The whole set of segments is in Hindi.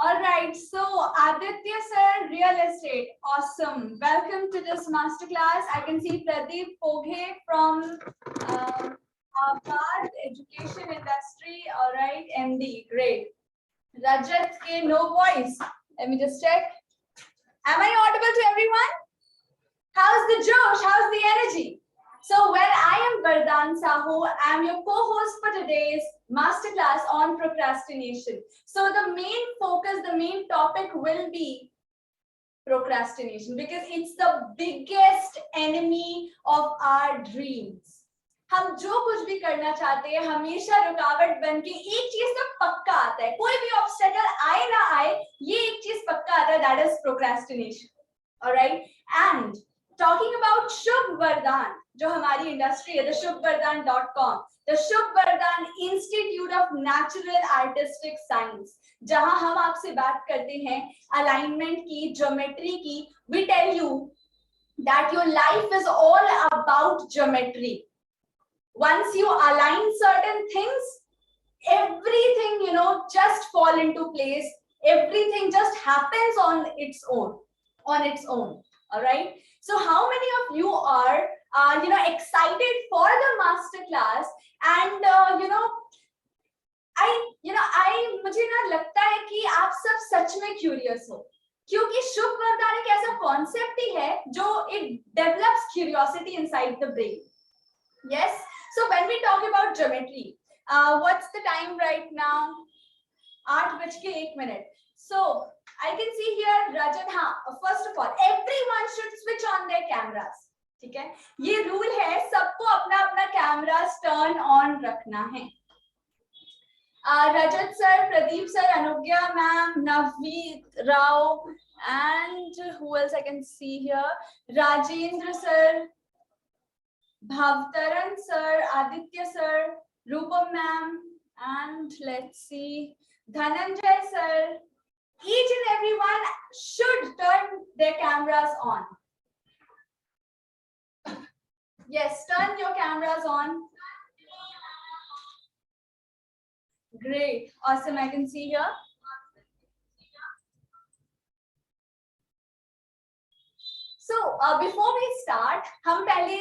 All right, so Aditya sir, real estate, awesome. Welcome to this masterclass. I can see Pradeep Poghe from Abad Education Industry. All right, MD, great. Rajat K, no voice. Let me just check. Am I audible to everyone? How's the Josh? How's the energy? So, I am Vardhan Sahu. I am your co-host for today's masterclass on procrastination. So, the main focus, the main topic will be procrastination because it's the biggest enemy of our dreams. हम जो कुछ भी करना चाहते हैं हमेशा रुकावट बन के एक चीज तो पक्का आता है, कोई भी ऑब्स्टेकल आए ना आए, ये एक चीज पक्का आता है, that is procrastination. Alright, and talking about shubh vardan, जो हमारी इंडस्ट्री है, द shubhvardhan.com, द शुभ वरदान institute of natural artistic science, जहां हम आपसे बात करते हैं अलाइनमेंट की, ज्योमेट्री की. We tell you that your life is all about geometry. Once you align certain things, everything, just fall into place. Everything just happens on its own. All right. So how many of you are, excited for the master class? And, मुझे ना लगता है कि आप सब सच में क्यूरियस हो, क्योंकि शुभ वरदान एक ऐसा कॉन्सेप्ट ही है जो it develops curiosity inside the brain. Yes. So when we talk about geometry, what's the time right now? 8:01. So I can see here Rajat. First of all, everyone should switch on their cameras. ठीक है, ये रूल है, सबको अपना अपना कैमरास टर्न ऑन रखना है. Rajat sir, Pradeep sir, Anugya ma'am, Navneet Rao, and who else I can see here? Rajendra sir, Bhavtaran sir, Aditya sir, Rupam ma'am, and let's see, Dhananjay sir. Each and everyone should turn their cameras on. Yes, turn your cameras on. Great, awesome. I can see here. So before we start, हम पहले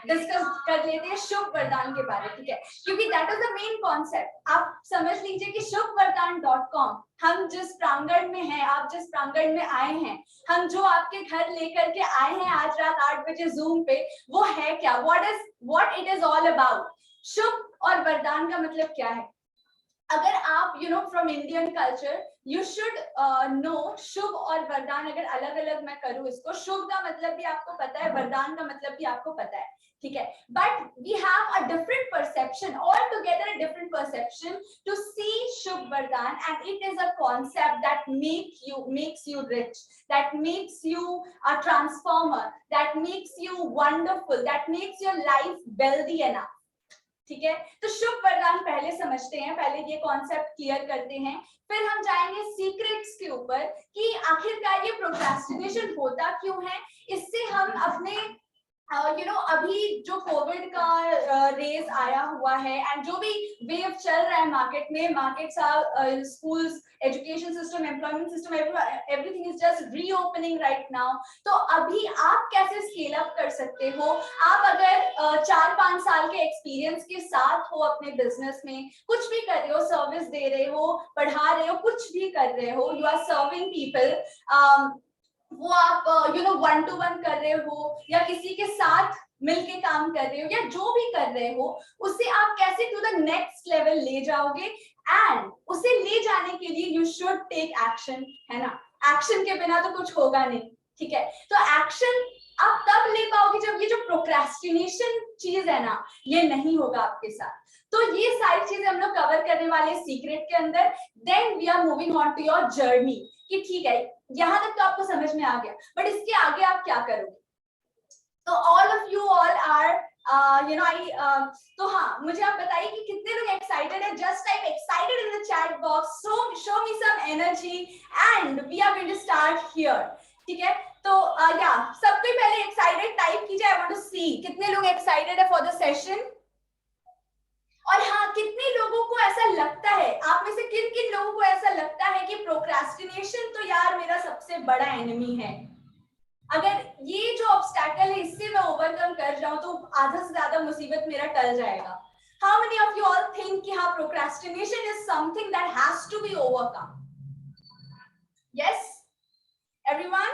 डिस्कस कर लेते हैं शुभ वरदान के बारे में, ठीक है, क्योंकि that is the main concept. आप समझ लीजिए कि shubhvardhan.com, हम जिस प्रांगण में हैं, आप जिस प्रांगण में आए हैं, हम जो आपके घर लेकर के आए हैं आज रात 8 बजे जूम पे, वो है क्या, what it is all about. शुभ और वरदान का मतलब क्या है? अगर आप from Indian culture, you should know shubh और वरदान. अगर अलग अलग मैं करूं इसको, शुभ का मतलब भी आपको पता है, वरदान का मतलब भी आपको पता है, ठीक है, but we have a different perception, all together a different perception to see shubh vardan. And it is a concept that makes you rich, that makes you a transformer, that makes you wonderful, that makes your life wealthy enough. ठीक है, तो शुभ वरदान पहले समझते हैं, पहले ये कॉन्सेप्ट क्लियर करते हैं, फिर हम जाएंगे सीक्रेट्स के ऊपर कि आखिरकार ये प्रोक्रेस्टिनेशन होता क्यों है. इससे हम अपने अभी जो कोविड का रेस आया हुआ है एंड जो भी वेव चल रहा है मार्केट में, schools, education system, employment system, everything is just reopening right now. तो अभी आप कैसे स्केल अप कर सकते हो? आप अगर 4-5 साल के एक्सपीरियंस के साथ हो अपने बिजनेस में, कुछ भी कर रहे हो, सर्विस दे रहे हो, पढ़ा रहे हो, कुछ भी कर रहे हो, यू आर सर्विंग पीपल, वो आप 1-to-1 कर रहे हो या किसी के साथ मिलके काम कर रहे हो या जो भी कर रहे हो, उसे आप कैसे टू द नेक्स्ट लेवल ले जाओगे. एंड उसे ले जाने के लिए यू शुड टेक एक्शन, है ना. एक्शन के बिना तो कुछ होगा नहीं, ठीक है. तो एक्शन आप तब ले पाओगे जब ये जो प्रोक्रेस्टिनेशन चीज है ना, ये नहीं होगा आपके साथ. तो ये सारी चीजें हम लोग कवर करने वाले सीक्रेट के अंदर. Then we are moving on to your journey, कि ठीक है, यहां तक तो आपको समझ में आ गया, बट इसके आगे आप क्या करोगे. तो all of you all are तो हाँ, मुझे आप बताइए कि कितने लोग एक्साइटेड है. Just type excited in the chat box, so show me some energy and we are going to start here. ठीक है, तो या सबसे पहले एक्साइटेड टाइप कीजिए. आई वांट टू सी कितने लोग एक्साइटेड है फॉर द सेशन. और हाँ, कितने लोगों को ऐसा लगता है, आप में से किन किन लोगों को ऐसा लगता है कि प्रोक्रेस्टिनेशन तो यार मेरा सबसे बड़ा एनिमी है, अगर ये जो ऑब्स्टैकल है इससे मैं ओवरकम कर जाऊं तो आधा से ज्यादा मुसीबत मेरा टल जाएगा. How many of you all think कि हाँ procrastination is something that has to be overcome? Yes, everyone,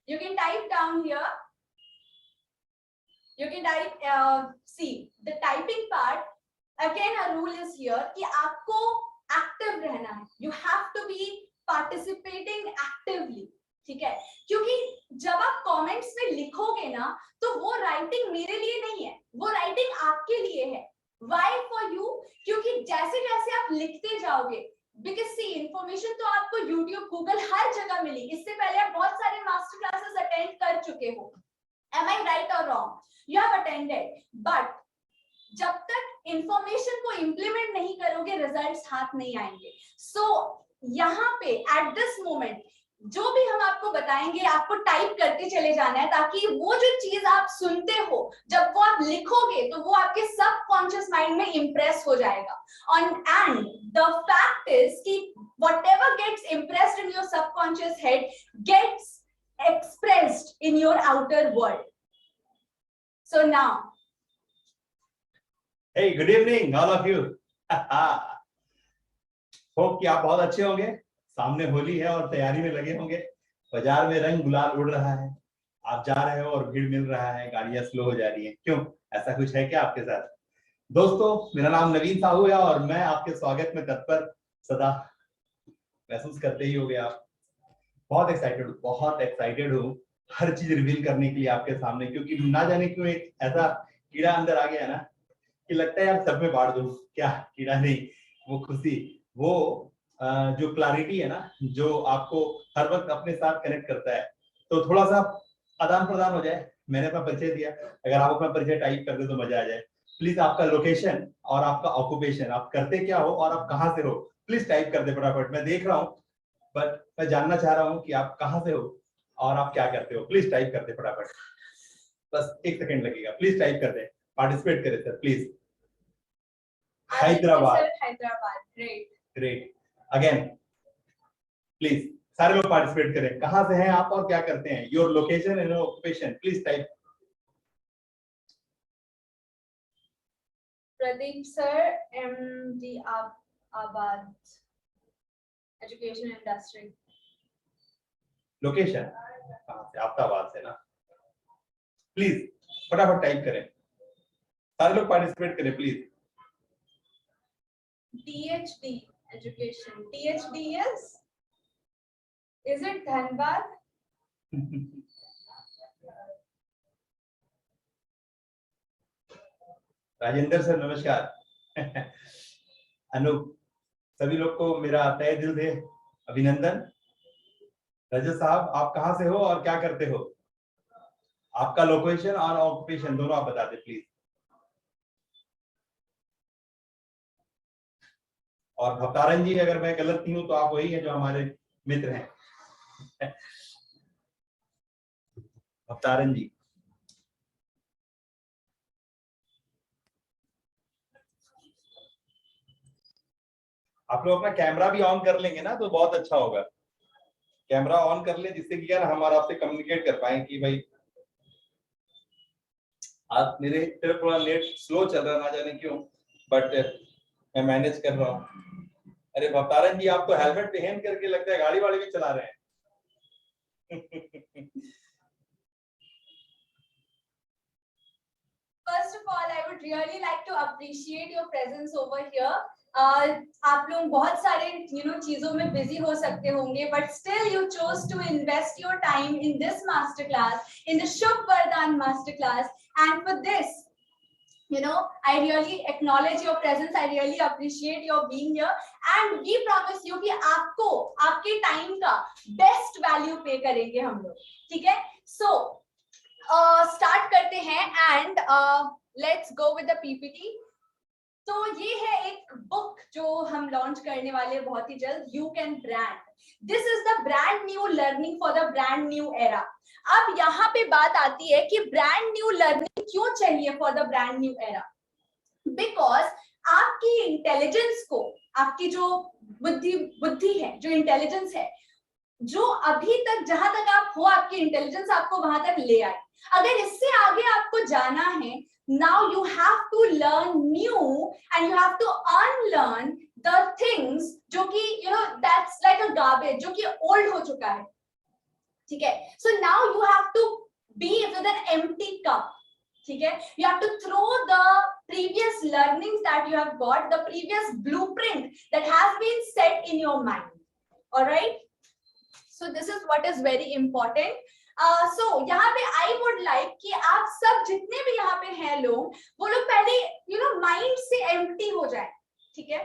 you can type down here. You can type see the typing part. Again a rule is here कि आपको एक्टिव रहना है. You have to be participating actively. ठीक है, क्योंकि जब आप कमेंट्स में लिखोगे ना तो वो राइटिंग मेरे लिए नहीं है, वो राइटिंग आपके लिए है. Why for you? क्योंकि जैसे जैसे आप लिखते जाओगे, बिकॉज सी इंफॉर्मेशन तो आपको YouTube, Google हर जगह मिली. इससे पहले आप बहुत सारे मास्टर क्लासेस अटेंड कर चुके हो. Am I right or wrong? You have attended, but जब तक इंफॉर्मेशन को इम्प्लीमेंट नहीं करोगे रिजल्ट्स हाथ नहीं आएंगे. सो यहाँ पे एट दिस मोमेंट जो भी हम आपको बताएंगे आपको टाइप करते चले जाना है, ताकि वो जो चीज आप सुनते हो जब वो आप लिखोगे तो वो आपके सबकॉन्शियस माइंड में इंप्रेस हो जाएगा. एंड द फैक्ट इज कि whatever gets impressed in your subconscious head gets expressed in your outer world. So now, hey, good evening all of you. Hope कि आप बहुत अच्छे होंगे. सामने होली है और तैयारी में लगे होंगे. बाजार में रंग गुलाल उड़ रहा है, आप जा रहे हो और भीड़ मिल रहा है, गाड़ियां स्लो हो जा रही हैं. क्यों, ऐसा कुछ है क्या आपके साथ? दोस्तों, मेरा नाम नवीन साहू है और मैं आपके स्वागत में तत्पर सदा. महसूस करते ही होंगे आप. बहुत एक्साइटेड हूँ हर चीज रिवील करने के लिए आपके सामने, क्योंकि ना जाने क्यों एक ऐसा कीड़ा अंदर आ गया ना कि लगता है यार सब में बांट दूं. क्या कीड़ा नहीं, वो खुशी, वो जो क्लैरिटी है ना, जो आपको हर वक्त अपने साथ कनेक्ट करता है. तो थोड़ा सा आदान प्रदान हो जाए. मैंने अपना परिचय दिया, अगर आप अपना परिचय टाइप कर दे तो मजा आ जाए. प्लीज आपका लोकेशन और आपका ऑक्यूपेशन, आप करते क्या हो और आप कहाँ से हो, प्लीज टाइप कर दे फटाफट. मैं देख रहा हूँ बट मैं जानना चाह रहा हूँ कि आप कहाँ से हो और आप क्या करते हो. प्लीज टाइप कर दे फटाफट, बस 1 सेकंड लगेगा. प्लीज टाइप कर दे, पार्टिसिपेट करें sir please. Hyderabad, great. Again please सारे लोग पार्टिसिपेट करें. कहां से हैं आप और क्या करते हैं, your location and occupation please type. Pradeep sir, MD आबाद, एजुकेशन इंडस्ट्री. लोकेशन कहां से? आफ्ताबाद से ना. प्लीज फटाफट टाइप करें, सारे लोग पार्टिसिपेट करें please. DHD education. DHD is it Dhanbad? Rajendra sir नमस्कार. अनूप, सभी लोग को मेरा तहे दिल से अभिनंदन. रजत साहब, आप कहां से हो और क्या करते हो? आपका लोकेशन और ऑक्यूपेशन दोनों आप बता दें प्लीज. और भवतारण जी, अगर मैं गलत नहीं हूं तो आप वही हैं जो हमारे मित्र हैं. भवतारण जी, आप लोग अपना कैमरा भी ऑन कर लेंगे ना तो बहुत अच्छा होगा. कैमरा ऑन कर ले जिससे कि यार हम और आपसे कम्युनिकेट कर पाए कि भाई आज मेरे तरफ थोड़ा नेट स्लो चल रहा, ना जाने क्यों, बट मैं मैनेज कर रहा हूँ. अरे भवतारण जी, आप तो हेलमेट पहन करके लगता है गाड़ी वाड़ी भी चला रहे हैं. First of all, I would really like to appreciate your presence over here. आप लोग बहुत सारे चीजों में बिजी हो सकते होंगे, but still you chose to invest your time in this master class, in the Shubh Vardhan master class, and for this, I really acknowledge your presence. I really appreciate your being here, and we promise you कि आपको आपके टाइम का बेस्ट वैल्यू पे करेंगे हम लोग. ठीक है, so स्टार्ट करते हैं and let's go with the PPT. तो ये है एक बुक जो हम लॉन्च करने वाले हैं बहुत ही जल्द, you can brand. This is the brand new learning for the brand new era. अब यहाँ पे बात आती है कि ब्रांड न्यू लर्निंग क्यों चाहिए for the brand new era. Because आपकी इंटेलिजेंस को, आपकी जो बुद्धि है, जो इंटेलिजेंस है, जो अभी तक जहां तक आप हो, आपकी इंटेलिजेंस आपको वहां तक ले आए। अगर इससे आगे आपको जाना है, now you have to learn new and you have to unlearn the things जो कि you know that's like a garbage, जो कि ओल्ड हो चुका है, ठीक है। So now you have to be with an empty cup, ठीक है। You have to throw the previous learnings that you have got, the previous blueprint that has been set in your mind. All right. So this is what is very important. So यहाँ पे I would like कि आप सब जितने भी यहाँ पे हैं लोग, वो लोग पहले mind से empty हो जाए, ठीक है।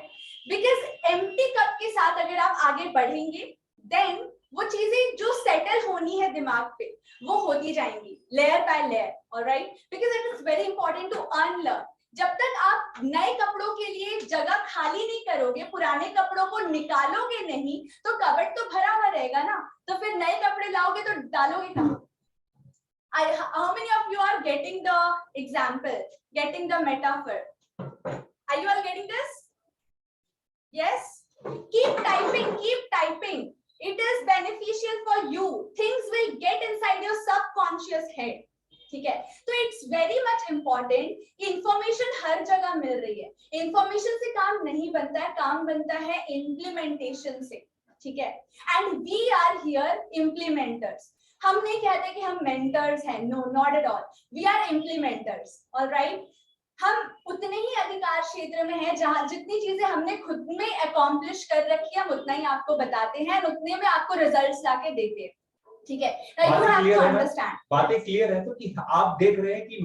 Because empty cup के साथ अगर आप आगे बढ़ेंगे, then वो चीजें जो सेटल होनी है दिमाग पे, वो होती जाएंगी layer by layer, alright. Because it is very important to unlearn. जब तक आप नए कपड़ों के लिए जगह खाली नहीं करोगे, पुराने कपड़ों को निकालोगे नहीं, तो कबर्ड तो भरा हुआ रहेगा ना, तो फिर नए कपड़े लाओगे तो डालोगे कहाँ? How many of you are getting the example, getting the metaphor? Are you all getting this? Yes? Keep typing, keep typing. It is beneficial for you. Things will get inside your subconscious head. ठीक है, तो इट्स वेरी मच इम्पॉर्टेंट कि इंफॉर्मेशन हर जगह मिल रही है। इंफॉर्मेशन से काम नहीं बनता है, काम बनता है इम्प्लीमेंटेशन से, ठीक है। And we are here implementers. हम नहीं कहते कि हम मेंटर्स हैं, no, not at all, we are implementers, alright. हम उतने ही अधिकार क्षेत्र में हैं जहां जितनी चीजें हमने खुद में अकॉम्प्लिश कर रखी है, हम उतना ही आपको बताते हैं, उतने में आपको रिजल्ट्स लाके देते हैं, ठीक है। You have to understand. बातें क्लियर है तो कि आप देख रहे हैं कि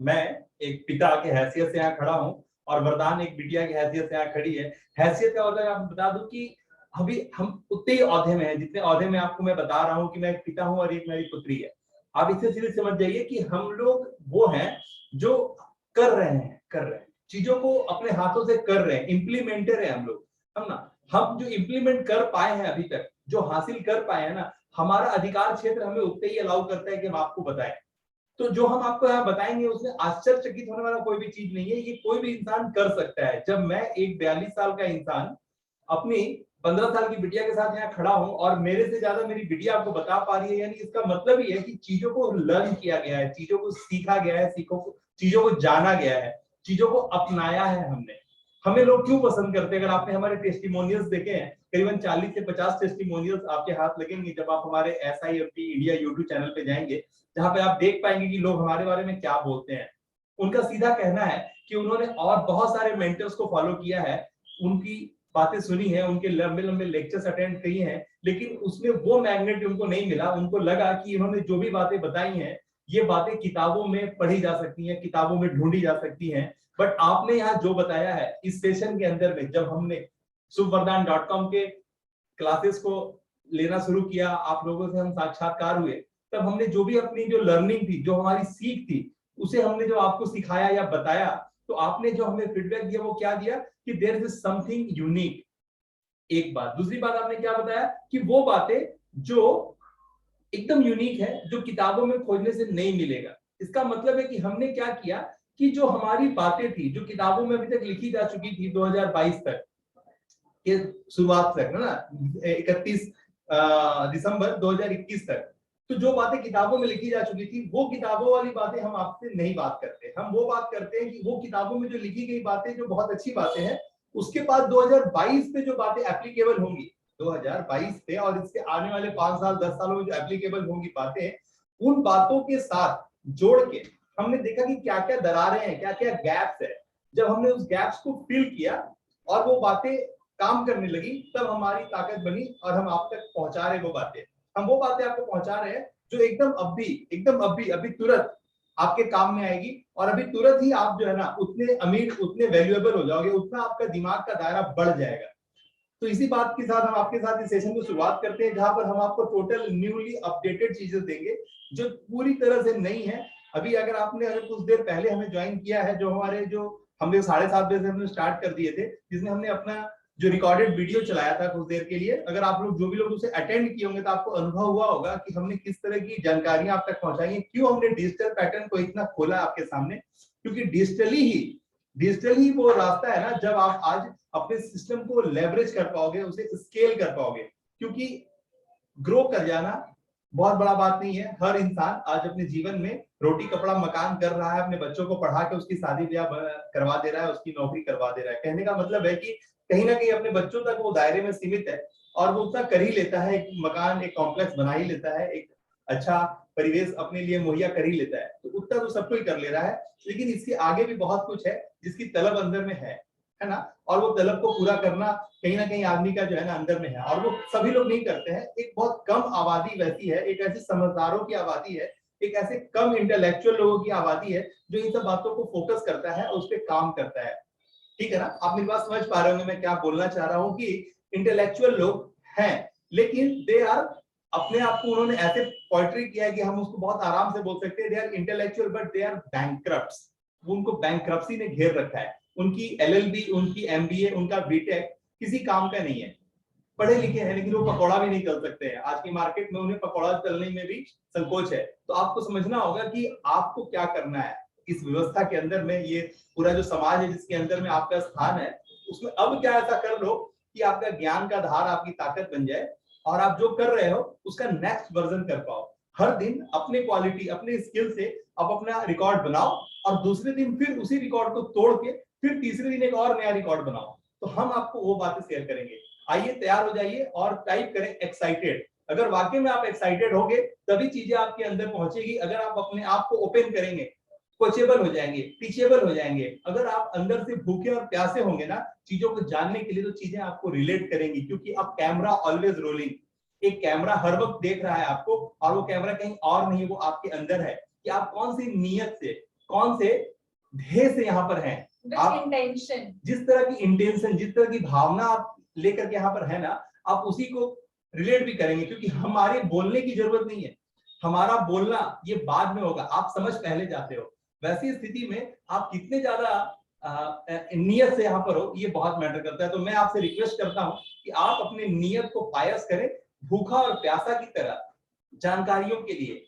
मैं एक पिता के हैसियत से यहाँ खड़ा हूँ और वरदान एक बिटिया की हैसियत से यहाँ खड़ी है। हैसियत का औहदा आपको बता दूं कि अभी हम उतने ही औहदे में हैं जितने औहदे में आपको मैं बता रहा हूँ कि मैं एक पिता हूँ और एक मेरी पुत्री है। आप इससे सीधे समझ जाइए कि हम लोग वो हैं जो कर रहे हैं चीजों को अपने हाथों से कर रहे हैं, इम्प्लीमेंटर है हम लोग, हम जो इम्प्लीमेंट कर पाए हैं अभी तक, जो हासिल कर पाए हैं ना, हमारा अधिकार क्षेत्र हमें उतने ही अलाउ करता है कि हम आपको बताएं। तो जो हम आपको यहाँ बताएंगे उसमें आश्चर्यचकित होने वाला कोई भी चीज नहीं है, ये कोई भी इंसान कर सकता है। जब मैं एक 42 साल का इंसान अपनी 15 साल की बिटिया के साथ यहाँ खड़ा हूँ और मेरे से ज्यादा मेरी बिटिया आपको बता पा रही है, यानी इसका मतलब ही है कि चीजों को लर्न किया गया है, चीजों को सीखा गया है, चीजों को जाना गया है, चीजों को अपनाया है हमने। हमें लोग क्यों पसंद करते हैं? अगर आपने हमारे टेस्टिमोनियल्स देखे हैं, करीबन 40 से 50 टेस्टिमोनियल्स आपके हाथ लगेंगे जब आप हमारे SIFT इंडिया यूट्यूब चैनल पे जाएंगे, जहां पे आप देख पाएंगे कि लोग हमारे बारे में क्या बोलते हैं। उनका सीधा कहना है कि उन्होंने और बहुत सारे मेंटर्स को फॉलो किया है, उनकी बातें सुनी है, उनके लंबे लंबे लेक्चर्स अटेंड किए हैं, लेकिन उसमें वो मैग्नेट उनको नहीं मिला। उनको लगा कि इन्होंने जो भी बातें बताई हैं, ये बातें किताबों में पढ़ी जा सकती हैं, किताबों में ढूंढी जा सकती हैं, बट आपने यहाँ जो बताया है इस सेशन के अंदर में, जब हमने शुभवरदान.com के क्लासेस को लेना शुरू किया, आप लोगों से हम साक्षात्कार हुए, तब हमने जो भी अपनी जो लर्निंग थी, जो हमारी सीख थी, उसे हमने जो आपको सिखाया या बताया, तो आपने जो हमें फीडबैक दिया वो क्या दिया कि देयर इज समथिंग यूनिक। एक बात। दूसरी बात आपने क्या बताया कि वो बातें जो एकदम यूनिक है, जो किताबों में खोजने से नहीं मिलेगा। इसका मतलब है कि हमने क्या किया कि जो हमारी बातें थी, जो किताबों में अभी तक लिखी जा चुकी थी 2022 तक के शुरुआत तक ना, 31 दिसंबर 2021 तक, तो जो बातें किताबों में लिखी जा चुकी थी, वो किताबों वाली बातें हम आपसे नहीं बात करते। हम वो बात करते हैं कि वो किताबों में जो लिखी गई बातें, जो बहुत अच्छी बातें हैं, उसके बाद 2022 पे जो बातें एप्लीकेबल होंगी 2022 पे, और इसके आने वाले 5 साल 10 सालों में जो एप्लीकेबल होंगी बातें, उन बातों के साथ जोड़ के हमने देखा कि क्या क्या दरारें हैं, क्या क्या गैप्स है। जब हमने उस गैप्स को फिल किया और वो बातें काम करने लगी, तब हमारी ताकत बनी और हम आप तक पहुंचा रहे वो बातें। हम वो बातें आपको पहुंचा रहे हैं जो एकदम अभी तुरंत आपके काम में आएगी, और अभी तुरंत ही आप जो है ना उतने अमीर, उतने वैल्यूएबल हो जाओगे, उतना आपका दिमाग का दायरा बढ़ जाएगा। तो इसी बात के साथ हम आपके साथ इस सेशन को शुरुआत करते हैं, जहां पर हम आपको टोटल न्यूली अपडेटेड चीजें देंगे जो पूरी तरह से नई है। अभी अगर कुछ देर पहले हमें ज्वाइन किया है, जो हमने 7:30 बजे से हमने स्टार्ट कर दिए थे, जिसमें हमने अपना जो रिकॉर्डेड वीडियो चलाया था कुछ देर के लिए, अगर आप लोग जो भी लोग उसे अटेंड किए होंगे तो आपको अनुभव हुआ होगा कि हमने किस तरह की जानकारियां आप तक पहुंचाई हैं। क्यों हमने डिजिटल पैटर्न को इतना खोला आपके सामने? क्योंकि डिजिटली ही डिजिटल ही वो रास्ता है ना जब आप आज अपने सिस्टम को लेवरेज कर पाओगे, उसे स्केल कर पाओगे। क्योंकि ग्रो कर जाना बहुत बड़ा बात नहीं है। हर इंसान आज अपने जीवन में रोटी कपड़ा मकान कर रहा है, अपने बच्चों को पढ़ा के उसकी शादी ब्याह करवा दे रहा है, उसकी नौकरी करवा दे रहा है। कहने का मतलब है कि कहीं ना कहीं अपने बच्चों तक वो दायरे में सीमित है और वो उतना कर ही लेता है, एक मकान एक कॉम्प्लेक्स बना ही लेता है, एक अच्छा परिवेश अपने लिए मुहैया कर ही लेता है, तो उतना तो सब कोई कर ले रहा है। लेकिन इसके आगे भी बहुत कुछ है जिसकी तलब अंदर में है ना, और वो तलब को पूरा करना कहीं ना कहीं आदमी का जो है ना अंदर में है, और वो सभी लोग नहीं करते हैं। एक बहुत कम आबादी वैसी है, एक ऐसे समझदारों की आबादी है, एक ऐसे कम इंटेलेक्चुअल लोगों की आबादी है जो इन सब बातों को फोकस करता है और उस पर काम करता है। ठीक है ना, आप मेरी बात समझ पा रहे होंगे मैं क्या बोलना चाह रहा हूँ कि इंटेलेक्चुअल लोग हैं, लेकिन दे आर अपने आप को उन्होंने ऐसे पोएट्री किया है कि हम उसको बहुत आराम से बोल सकते हैं, they are intellectual but they are bankrupts. उनको बैंकक्रप्सी ने घेर रखा है। उनकी एलएलबी, उनकी एमबीए, उनका बीटेक किसी काम का नहीं है। पढ़े लिखे हैं लेकिन वो पकौड़ा भी नहीं चल सकते हैं। आज की मार्केट में उन्हें पकौड़ा चलने में भी संकोच है। तो आपको समझना होगा कि आपको क्या करना है इस व्यवस्था के अंदर में। ये पूरा जो समाज है जिसके अंदर में आपका स्थान है, उसमें अब क्या ऐसा कर लो कि आपका ज्ञान का धार आपकी ताकत बन जाए और आप जो कर रहे हो उसका नेक्स्ट वर्जन कर पाओ। हर दिन अपने क्वालिटी, अपने स्किल से आप अपना रिकॉर्ड बनाओ और दूसरे दिन फिर उसी रिकॉर्ड को तोड़ के फिर तीसरे दिन एक और नया रिकॉर्ड बनाओ। तो हम आपको वो बातें शेयर करेंगे। आइए तैयार हो जाइए और टाइप करें एक्साइटेड। अगर वाकई में आप एक्साइटेड होंगे तभी चीजें आपके अंदर पहुंचेगी। अगर आप अपने आप को ओपन करेंगे, कोचेबल हो जाएंगे, टीचेबल हो जाएंगे। अगर आप अंदर से भूखे और प्यासे होंगे ना चीजों को जानने के लिए, तो चीजें आपको रिलेट करेंगी। क्योंकि अब कैमरा ऑलवेज रोलिंग, एक कैमरा हर वक्त देख रहा है आपको, और वो कैमरा कहीं और नहीं, वो आपके अंदर है कि आप कौन सी नीयत से, कौन से ध्येय से यहाँ पर हैं। आप इंटेंशन, जिस तरह की इंटेंशन, जिस तरह की भावना आप लेकर के यहाँ पर है ना, आप उसी को रिलेट भी करेंगे। क्योंकि हमारे बोलने की जरूरत नहीं है, हमारा बोलना ये बाद में होगा, आप समझ पहले जाते हो। वैसी स्थिति में आप कितने ज्यादा नियत से यहाँ पर हो, ये बहुत मैटर करता है। तो मैं आपसे रिक्वेस्ट करता हूँ कि आप अपने नियत को पायस करें, भूखा और प्यासा की तरह जानकारियों के लिए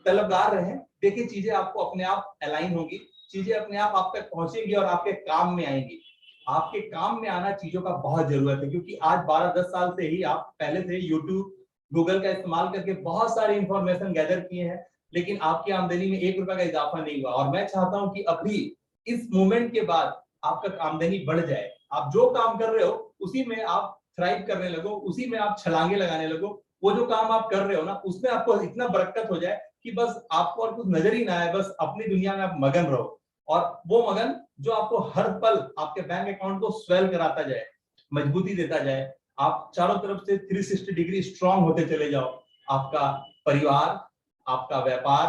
तलबदार रहें। देखिए चीजें आपको अपने आप अलाइन होगी, चीजें अपने आप तक पहुंचेंगी और आपके काम में आएंगी। आपके काम में आना चीजों का बहुत जरूरत है। क्योंकि आज 12-10 साल से ही आप पहले से यूट्यूब, गूगल का इस्तेमाल करके बहुत सारी इंफॉर्मेशन गैदर किए हैं, लेकिन आपकी आमदनी में 1 रुपए का इजाफा नहीं हुआ। और मैं चाहता हूं कि अभी इस मूवमेंट के बाद आपका आमदनी बढ़ जाए। आप जो काम कर रहे हो उसी में आप थ्राइव करने लगो, उसी में आप छलांगे लगाने लगो। वो जो काम आप कर रहे हो ना, उसमें आपको इतना बरकत हो जाए कि बस आपको और कुछ नजर ही ना आए, बस अपनी दुनिया में आप मगन रहो। और वो मगन जो आपको हर पल आपके बैंक अकाउंट को स्वेल कराता जाए, मजबूती देता जाए, आप चारों तरफ से 360 डिग्री स्ट्रांग होते चले जाओ। आपका परिवार, आपका व्यापार,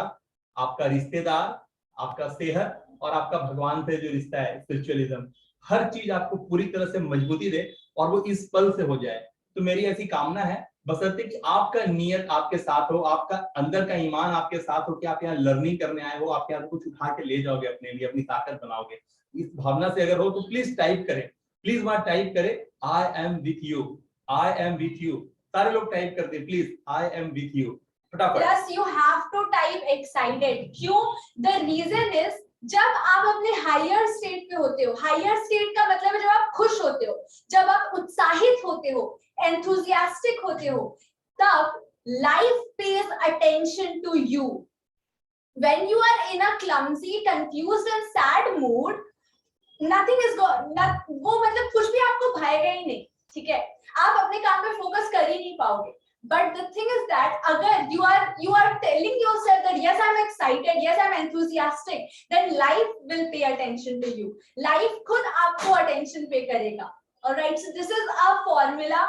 आपका रिश्तेदार, आपका सेहत और आपका भगवान से जो रिश्ता है, स्पिरिचुअलिज्म, हर चीज आपको पूरी तरह से मजबूती दे और वो इस पल से हो जाए। तो मेरी ऐसी कामना है, बशर्ते कि आपका नियत आपके साथ हो, आपका अंदर का ईमान आपके साथ हो कि आप यहाँ लर्निंग करने आए हो, आप यहाँ कुछ उठा के ले जाओगे, अपने लिए अपनी ताकत बनाओगे। इस भावना से अगर हो तो प्लीज टाइप करें, प्लीज वहां टाइप करें I am with you, I am with you. सारे लोग टाइप करते हैं please, I am with you फटाफट। Plus you have to type excited. क्यों? द रीजन इज, जब आप अपने हायर स्टेट पे होते हो, हायर स्टेट का मतलब है जब आप खुश होते हो, जब आप उत्साहित होते हो, एंथुसियास्टिक होते हो, तब life pays attention to you. When you are in a clumsy, confused and sad mood, nothing is वो मतलब कुछ भी आपको भाएगा ही नहीं। ठीक है, आप अपने काम पे फोकस कर ही नहीं पाओगे। But the thing is that अगर you are telling yourself that yes I'm excited, yes I'm enthusiastic, then life will pay attention to you. Life खुद आपको attention pay करेगा। Alright, so this is a formula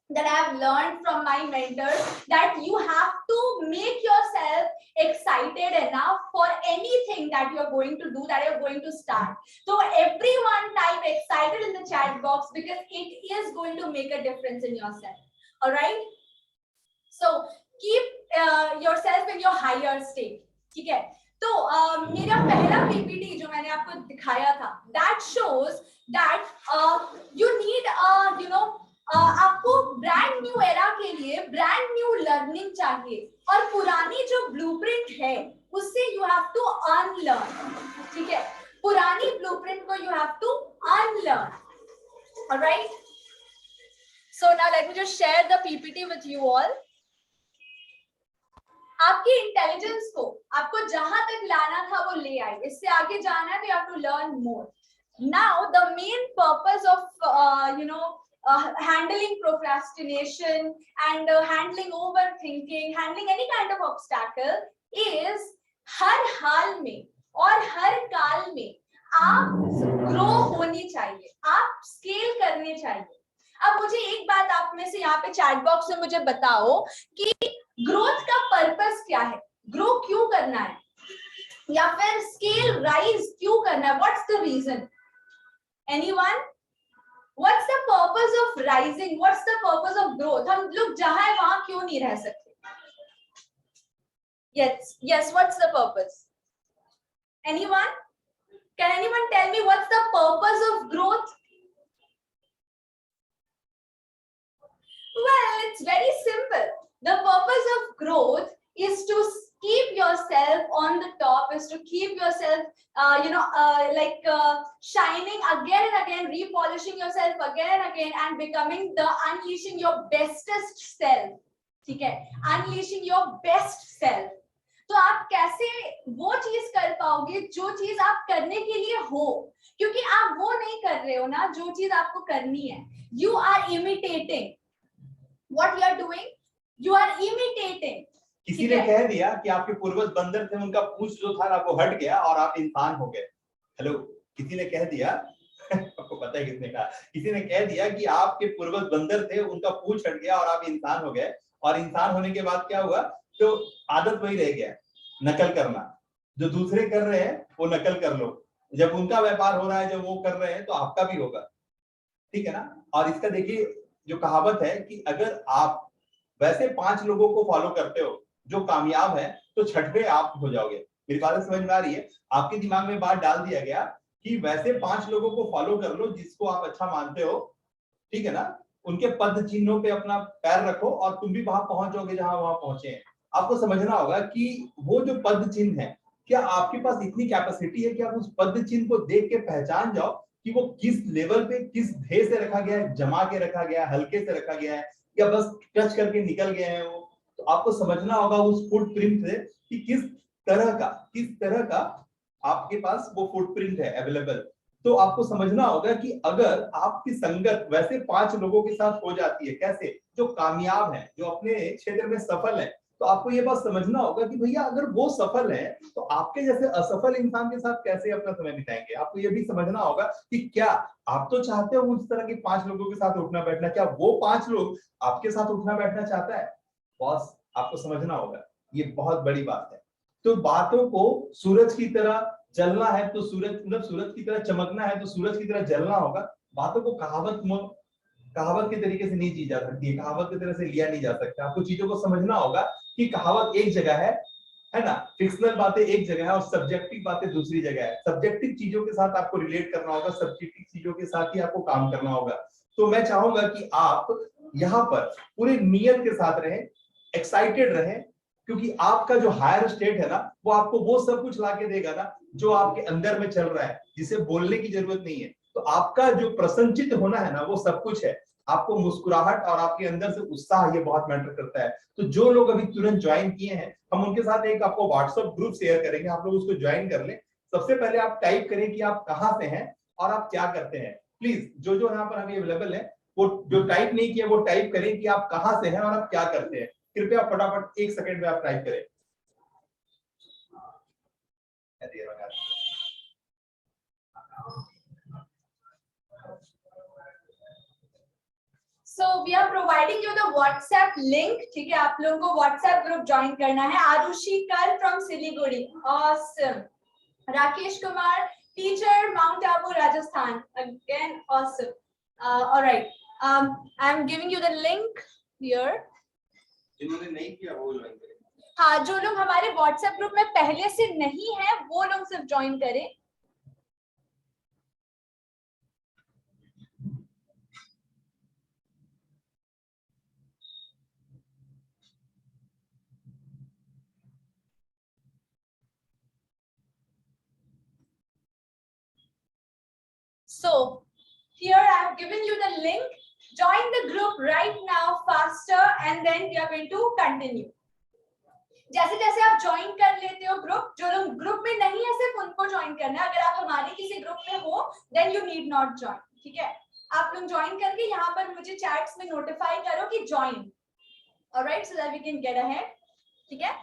that I have learned from my mentors, that you have to make yourself excited enough for anything that you are going to do, that you are going to start. So everyone type excited in the chat box because it is going to make a difference in yourself. All right, so keep yourself in your higher state. ठीक है, तो मेरा पहला पीपीटी जो मैंने आपको दिखाया था, that shows that you need आपको ब्रांड न्यू एरा के लिए ब्रांड न्यू लर्निंग चाहिए, और पुरानी जो ब्लूप्रिंट है उससे यू हैव टू अनलर्न। ठीक है, पुरानी ब्लूप्रिंट को you have to unlearn. Alright, so now let me just share the PPT with you all. आपकी इंटेलिजेंस को आपको जहां तक लाना था वो ले आई. इससे आगे जाना है तो you have to learn more. Now the main purpose of handling procrastination and handling overthinking, handling any kind of obstacle is हर हाल में और हर काल में आप ग्रो होनी चाहिए, आप स्केल करने चाहिए. अब मुझे एक बात आप में से यहाँ पे चैट बॉक्स में मुझे बताओ कि ग्रोथ का पर्पस क्या है, ग्रो क्यों करना है, या फिर स्केल राइज क्यों करना है. What's the reason? Anyone? What's the purpose of rising? What's the purpose of growth? हम लोग जहां है वहां क्यों नहीं रह सकते? Yes. What's the purpose? Anyone? Can anyone tell me what's the purpose of growth? Well, it's very simple. The purpose of growth is to keep yourself on the top, is to keep yourself shining again and again, repolishing yourself again and again, and becoming the unleashing your bestest self. ठीक है, unleashing your best self. तो आप कैसे वो चीज कर पाओगे जो चीज आप करने के लिए हो, क्योंकि आप वो नहीं कर रहे हो ना जो चीज आपको करनी है. You are imitating what you are doing. You are imitating. किसी ने कह दिया कि आपके पूर्वज बंदर थे, उनका पूंछ जो था ना वो हट गया और आप इंसान हो गए. हेलो, किसी ने कह दिया आपको पता है किसने कहा? किसी ने कह दिया कि आपके पूर्वज बंदर थे, उनका पूंछ हट गया और आप इंसान हो गए. और इंसान होने के बाद क्या हुआ? तो आदत वही रह गया, नकल करना. जो दूसरे कर रहे हैं वो नकल कर लो. जब उनका व्यापार हो रहा है, जब वो कर रहे हैं तो आपका भी होगा. ठीक है ना? और इसका देखिए जो कहावत है कि अगर आप वैसे 5 लोगों को फॉलो करते हो जो कामयाब है, तो छठवे आप हो जाओगे. मेरी बात समझ में आ रही है? आपके दिमाग में बात डाल दिया गया कि वैसे 5 लोगों को फॉलो कर लो जिसको आप अच्छा मानते हो. ठीक है ना? उनके पद चिन्हों पे अपना पैर रखो और तुम भी वहां पहुंच जाओगे जहां वहां पहुंचे हैं. आपको समझना होगा कि वो जो पद चिन्ह है, क्या आपके पास इतनी कैपेसिटी है कि आप उस पद चिन्ह को देख के पहचान जाओ कि वो किस लेवल पे, किस ध्येय से रखा गया है, जमा के रखा गया है, हल्के से रखा गया है, या बस टच करके निकल गए हैं वो. तो आपको समझना होगा उस फुटप्रिंट से कि किस तरह का आपके पास वो फुटप्रिंट है अवेलेबल. तो आपको समझना होगा कि अगर आपकी संगत वैसे 5 लोगों के साथ हो जाती है, कैसे, जो कामयाब हैं, जो अपने क्षेत्र में सफल हैं, तो आपको ये बात समझना होगा कि भैया अगर वो सफल है तो आपके जैसे असफल इंसान के साथ कैसे अपना समय बिताएंगे. आपको ये भी समझना होगा कि क्या आप तो चाहते हो उस तरह के 5 लोगों के साथ उठना बैठना, क्या वो 5 लोग आपके साथ उठना बैठना चाहता है? बॉस, आपको समझना होगा, ये बहुत बड़ी बात है. तो बातों को सूरज की तरह जलना है तो सूरज की तरह चमकना है तो सूरज की तरह जलना होगा. बातों को कहावत के तरीके से नहीं जी जा सकती है, कहावत की तरह से लिया नहीं जा सकता. आपको चीजों को समझना होगा कि कहावत एक जगह है ना, फिक्शनल बातें एक जगह है और सब्जेक्टिव बातें दूसरी जगह है. सब्जेक्टिव चीजों के साथ आपको रिलेट करना होगा, सब्जेक्टिव चीजों के साथ ही आपको काम करना होगा. तो मैं चाहूंगा कि आप यहाँ पर पूरे नियत के साथ रहें, एक्साइटेड रहें, क्योंकि आपका जो हायर स्टेट है ना, वो आपको वो सब कुछ लाके देगा ना जो आपके अंदर में चल रहा है, जिसे बोलने की जरूरत नहीं है. तो आपका जो प्रसन्नचित्त होना है ना, वो सब कुछ है. आपको मुस्कुराहट और आपके अंदर से उत्साह, ये बहुत मैटर करता है. तो जो लोग अभी तुरंत ज्वाइन किए हैं, हम उनके साथ एक आपको व्हाट्सएप ग्रुप शेयर करेंगे, आप लोग उसको ज्वाइन कर लें. सबसे पहले आप टाइप करें कि आप कहाँ से हैं और आप क्या करते हैं. प्लीज जो यहाँ पर अभी अवेलेबल है, वो जो टाइप नहीं किया वो टाइप करें कि आप कहाँ से हैं और आप क्या करते हैं. कृपया फटाफट 1 सेकंड में आप टाइप करें. So we are providing you the WhatsApp link. ठीक है, आप लोगों को WhatsApp ग्रुप ज्वाइन करना है. आरुषि कर from Siliguri, awesome. Rakesh Kumar, teacher, mount Abu, Rajasthan, again awesome. All right, I am giving you the link here. जिन्होंने नहीं किया वो ज्वाइन करें. हाँ, जो लोग हमारे WhatsApp ग्रुप में पहले से नहीं है वो लोग सिर्फ ज्वाइन करें. So here I have given you the link. Join the group right now faster and then we are going to continue. जैसे जैसे आप ज्वाइन कर लेते हो ग्रुप, जो लोग ग्रुप में नहीं है सिर्फ उनको ज्वाइन करना है. अगर आप हमारे किसी ग्रुप में हो then you need not join. ठीक है, आप लोग ज्वाइन करके यहाँ पर मुझे चैट्स में नोटिफाई करो कि join. Alright, so that we can get ahead. ठीक है,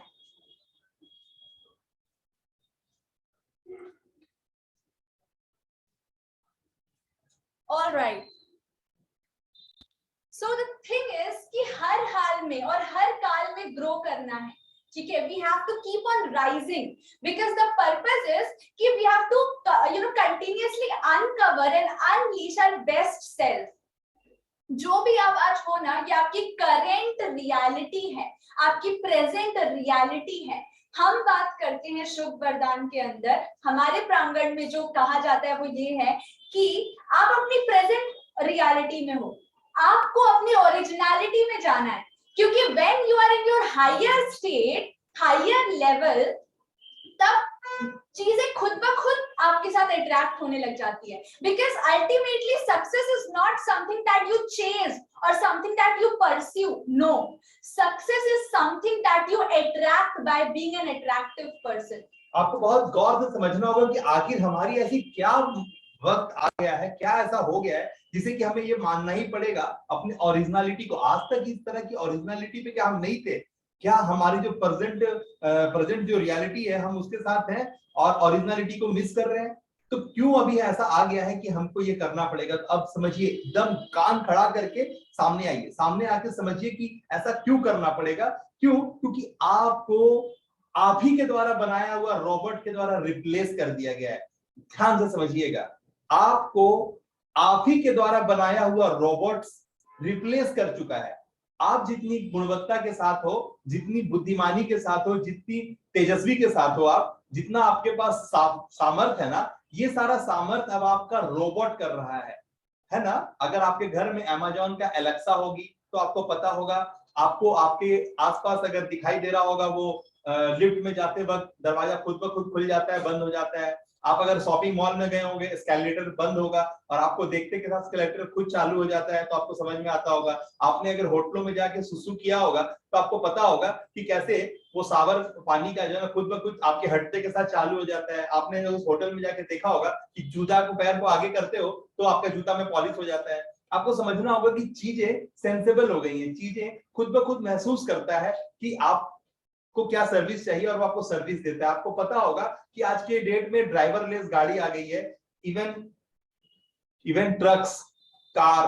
alright. So the thing is कि हर हाल में और हर काल में ग्रो करना है. ठीक है, we have to keep on rising because the purpose is कि we have to continuously uncover and unleash our best self. जो भी आप आज हो ना, ये आपकी करंट रियलिटी है, आपकी प्रेजेंट रियलिटी है. हम बात करते हैं शुभ वरदान के अंदर, हमारे प्रांगण में जो कहा जाता है वो ये है कि आप अपनी प्रेजेंट रियलिटी में हो, आपको अपनी ओरिजिनलिटी में जाना है. क्योंकि when you are in your higher state, higher level, तब चीजें खुद ब खुद आपके साथ अट्रैक्ट होने लग जाती है. Because ultimately success is not something that you chase or something that you pursue. No, success is something that you attract by being an attractive person. आपको बहुत गौर से समझना होगा कि आखिर हमारी ऐसी क्या वक्त आ गया है, क्या ऐसा हो गया है जिसे कि हमें ये मानना ही पड़ेगा अपनी ओरिजिनलिटी को. आज तक इस तरह की ओरिजिनलिटी पे क्या हम नहीं थे? क्या हमारी जो प्रेजेंट जो रियलिटी है हम उसके साथ हैं और ओरिजिनलिटी को मिस कर रहे हैं? तो क्यों अभी ऐसा आ गया है कि हमको ये करना पड़ेगा? तो अब समझिए, एकदम कान खड़ा करके सामने आइए, सामने आके समझिए कि ऐसा क्यों करना पड़ेगा. क्यों? क्योंकि आपको आप ही के द्वारा बनाया हुआ रोबोट के द्वारा रिप्लेस कर दिया गया है. ध्यान से समझिएगा, आपको आप ही के द्वारा बनाया हुआ रोबोट रिप्लेस कर चुका है. आप जितनी गुणवत्ता के साथ हो, जितनी बुद्धिमानी के साथ हो, जितनी तेजस्वी के साथ हो, आप जितना आपके पास सामर्थ्य है ना, ये सारा सामर्थ्य अब आपका रोबोट कर रहा है ना. अगर आपके घर में अमेज़न का एलेक्सा होगी तो आपको पता होगा, आपको आपके आसपास अगर दिखाई दे रहा होगा वो लिफ्ट में जाते वक्त दरवाजा खुद ब खुद खुल जाता है, बंद हो जाता है. आप अगर शॉपिंग मॉल में गए होंगे, एस्केलेटर बंद होगा और आपको देखते के साथ एस्केलेटर खुद चालू हो जाता है, तो आपको समझ में आता होगा. आपने अगर होटलों में जाके सुसु किया होगा तो आपको पता होगा कि कैसे वो सावर पानी का जो है खुद ब खुद आपके हटते के साथ चालू हो जाता है. आपने उस होटल में जाके देखा होगा कि जूता को पैर को आगे करते हो तो आपका जूता में पॉलिश हो जाता है. आपको समझना होगा कि चीजें सेंसेबल हो गई हैं, चीजें खुद ब खुद महसूस करता है कि आप को क्या सर्विस चाहिए और वो आपको सर्विस देता है. आपको पता होगा कि आज के डेट में ड्राइवरलेस गाड़ी आ गई है. इवन ट्रक्स, कार,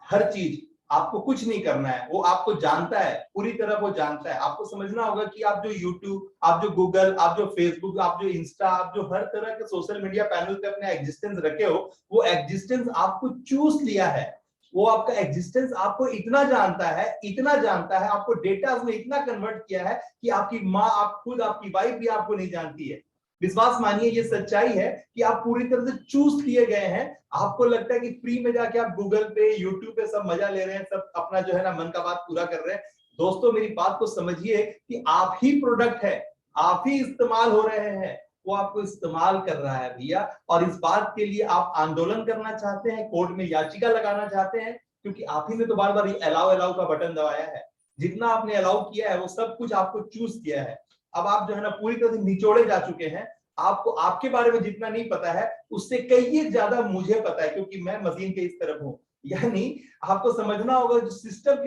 हर चीज आपको कुछ नहीं करना है, वो आपको जानता है, पूरी तरह वो जानता है. आपको समझना होगा कि आप जो यूट्यूब, आप जो गूगल, आप जो फेसबुक, आप जो इंस्टा, आप जो हर तरह के सोशल मीडिया पैनल पे अपने एग्जिस्टेंस रखे हो, वो एग्जिस्टेंस आपको चूज लिया है. वो आपका एग्जिस्टेंस आपको इतना जानता है, आपको डेटा में इतना कन्वर्ट किया है कि आपकी माँ, आप खुद, आपकी वाइफ भी आपको नहीं जानती है. विश्वास मानिए, ये सच्चाई है कि आप पूरी तरह से चूज किए गए हैं. आपको लगता है कि फ्री में जाके आप गूगल पे, यूट्यूब पे सब मजा ले रहे हैं, सब अपना जो है ना मन का बात पूरा कर रहे हैं. दोस्तों, मेरी बात को समझिए कि आप ही प्रोडक्ट है, आप ही इस्तेमाल हो रहे हैं. वो आपको इस्तेमाल कर रहा है भैया. और इस बात के लिए आप आंदोलन करना चाहते हैं, कोर्ट में याचिका लगाना चाहते हैं, क्योंकि आप ही ने तो बार बार अलाउ का बटन दबाया है. जितना आपने अलाउ किया है वो सब कुछ आपको चूज किया है. अब आप जो है ना पूरी तरह से निचोड़े जा चुके हैं. आपको आपके बारे में जितना नहीं पता है उससे कई ज्यादा मुझे पता है, क्योंकि मैं मशीन के इस तरफ हूं. यानी आपको समझना होगा, जो सिस्टम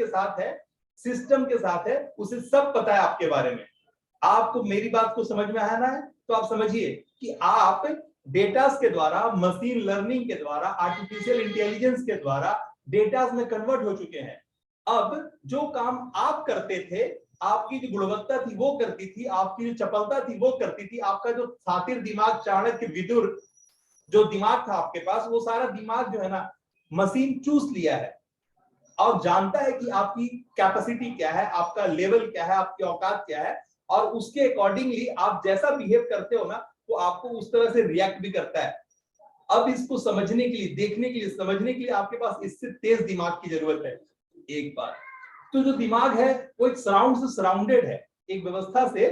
के साथ है उसे सब पता है आपके बारे में. आपको मेरी बात को समझ में आना है तो आप समझिए कि आप डेटास के द्वारा, मशीन लर्निंग के द्वारा, आर्टिफिशियल इंटेलिजेंस के द्वारा डेटास में कन्वर्ट हो चुके हैं. अब जो काम आप करते थे, आपकी जो गुणवत्ता थी वो करती थी, आपकी जो चपलता थी वो करती थी, आपका जो सातिर दिमाग, चाणक्य, विदुर जो दिमाग था आपके पास, वो सारा दिमाग जो है ना मशीन चूस लिया है और जानता है कि आपकी कैपेसिटी क्या है, आपका लेवल क्या है, आपकी औकात क्या है, और उसके अकॉर्डिंगली आप जैसा बिहेव करते हो ना, वो आपको उस तरह से रिएक्ट भी करता है. अब इसको समझने के लिए, देखने के लिए, समझने के लिए आपके पास इससे तेज दिमाग की जरूरत है. एक बात तो जो दिमाग है वो एक सराउंड से सराउंडेड है, एक व्यवस्था से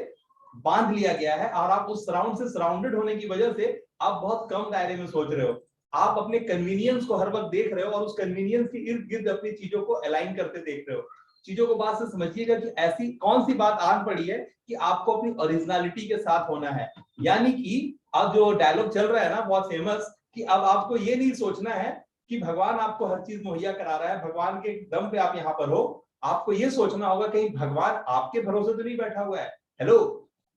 बांध लिया गया है, और आप उस सराउंड से सराउंडेड होने की वजह से आप बहुत कम दायरे में सोच रहे हो. आप अपने कन्वीनियंस को हर वक्त देख रहे हो और उस कन्वीनियंस के इर्द गिर्द अपनी चीजों को अलाइन करते देख रहे हो। चीजों को बात से समझिएगा कि ऐसी कौन सी बात आन पड़ी है कि आपको अपनी ओरिजिनलिटी के साथ होना है। यानी कि अब जो डायलॉग चल रहा है ना बहुत फेमस, कि अब आपको ये नहीं सोचना है कि भगवान आपको हर चीज मुहैया करा रहा है, भगवान के दम पे आप यहाँ पर हो। आपको ये सोचना होगा कहीं भगवान आपके भरोसे तो नहीं बैठा हुआ है। हेलो,